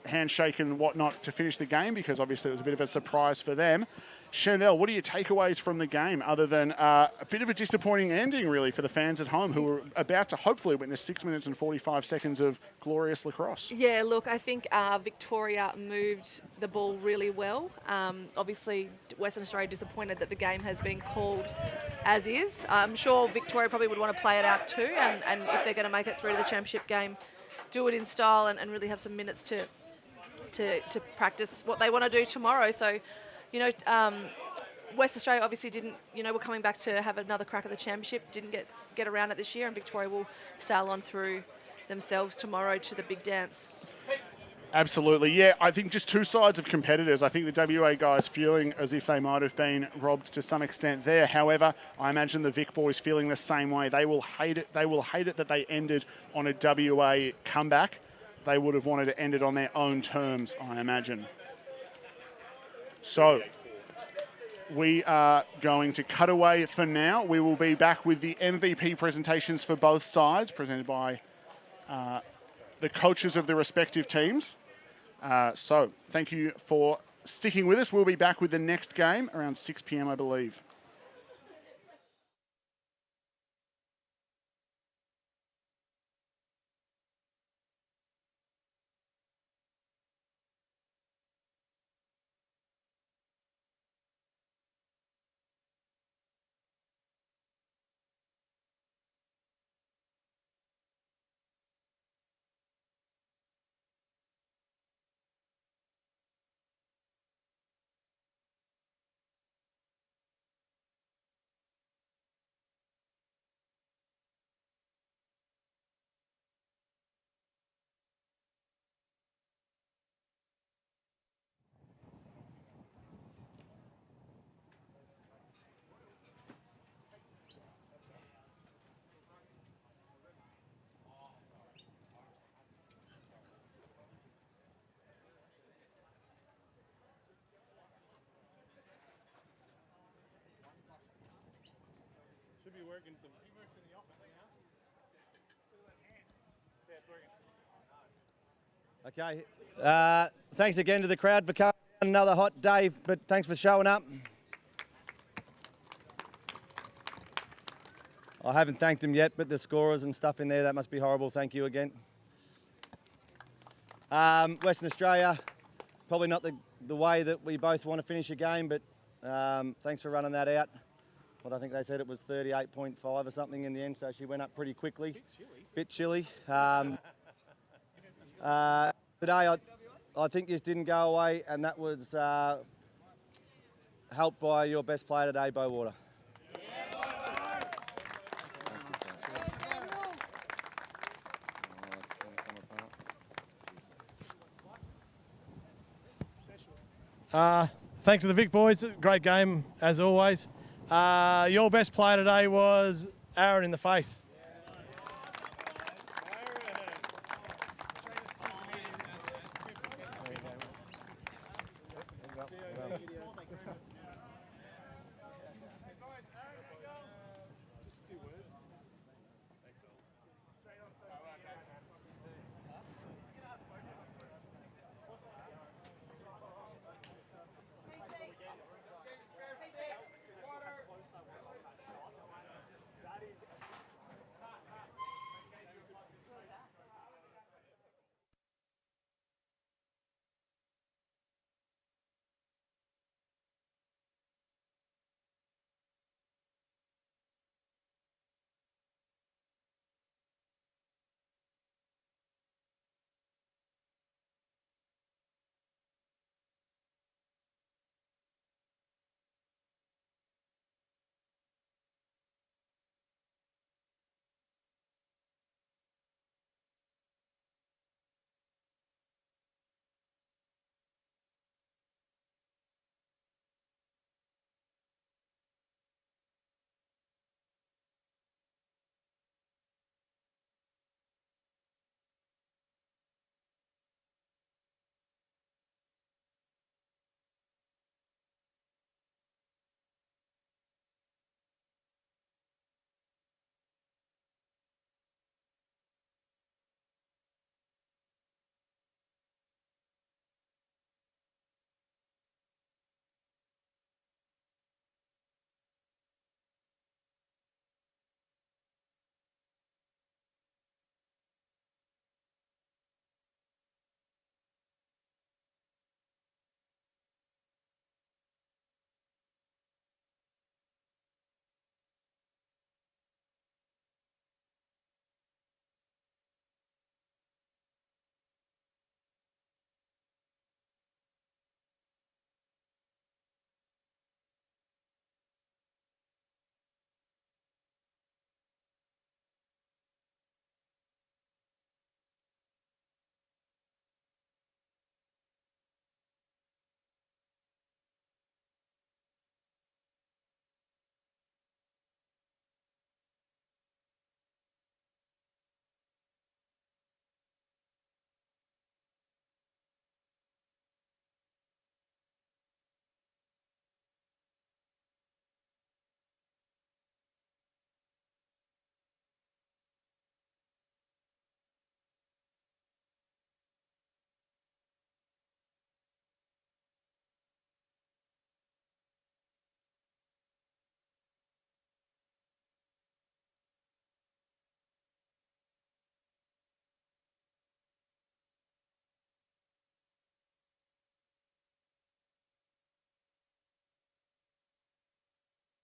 handshake and whatnot to finish the game, because obviously it was a bit of a surprise for them. Chanel, what are your takeaways from the game other than a bit of a disappointing ending, really, for the fans at home who were about to hopefully witness 6 minutes and 45 seconds of glorious lacrosse? Yeah, look, I think Victoria moved the ball really well. Obviously, Western Australia disappointed that the game has been called as is. I'm sure Victoria probably would want to play it out too, and if they're going to make it through to the championship game, do it in style and really have some minutes to practice what they want to do tomorrow. So, West Australia obviously didn't, we're coming back to have another crack at the championship, didn't get around it this year, and Victoria will sail on through themselves tomorrow to the big dance. Absolutely, yeah. I think just two sides of competitors. I think the WA guys feeling as if they might have been robbed to some extent there. However, I imagine the Vic boys feeling the same way. They will hate it. They will hate it that they ended on a WA comeback. They would have wanted to end it on their own terms, I imagine. So we are going to cut away for now. We will be back with the MVP presentations for both sides, presented by the coaches of the respective teams. So thank you for sticking with us. We'll be back with the next game around 6 p.m, I believe. Should be working. He works in the office now. Yeah, it's working. Okay. Thanks again to the crowd for coming. Another hot day, but thanks for showing up. I haven't thanked them yet, but the scorers and stuff in there, that must be horrible. Thank you again. Western Australia, probably not the way that we both want to finish a game, but thanks for running that out. What I think they said it was 38.5 or something in the end, so she went up pretty quickly. Bit chilly. Today, I think this didn't go away, and that was helped by your best player today, Bo Water. Thanks to the Vic boys. Great game as always. Your best player today was Aaron in the face.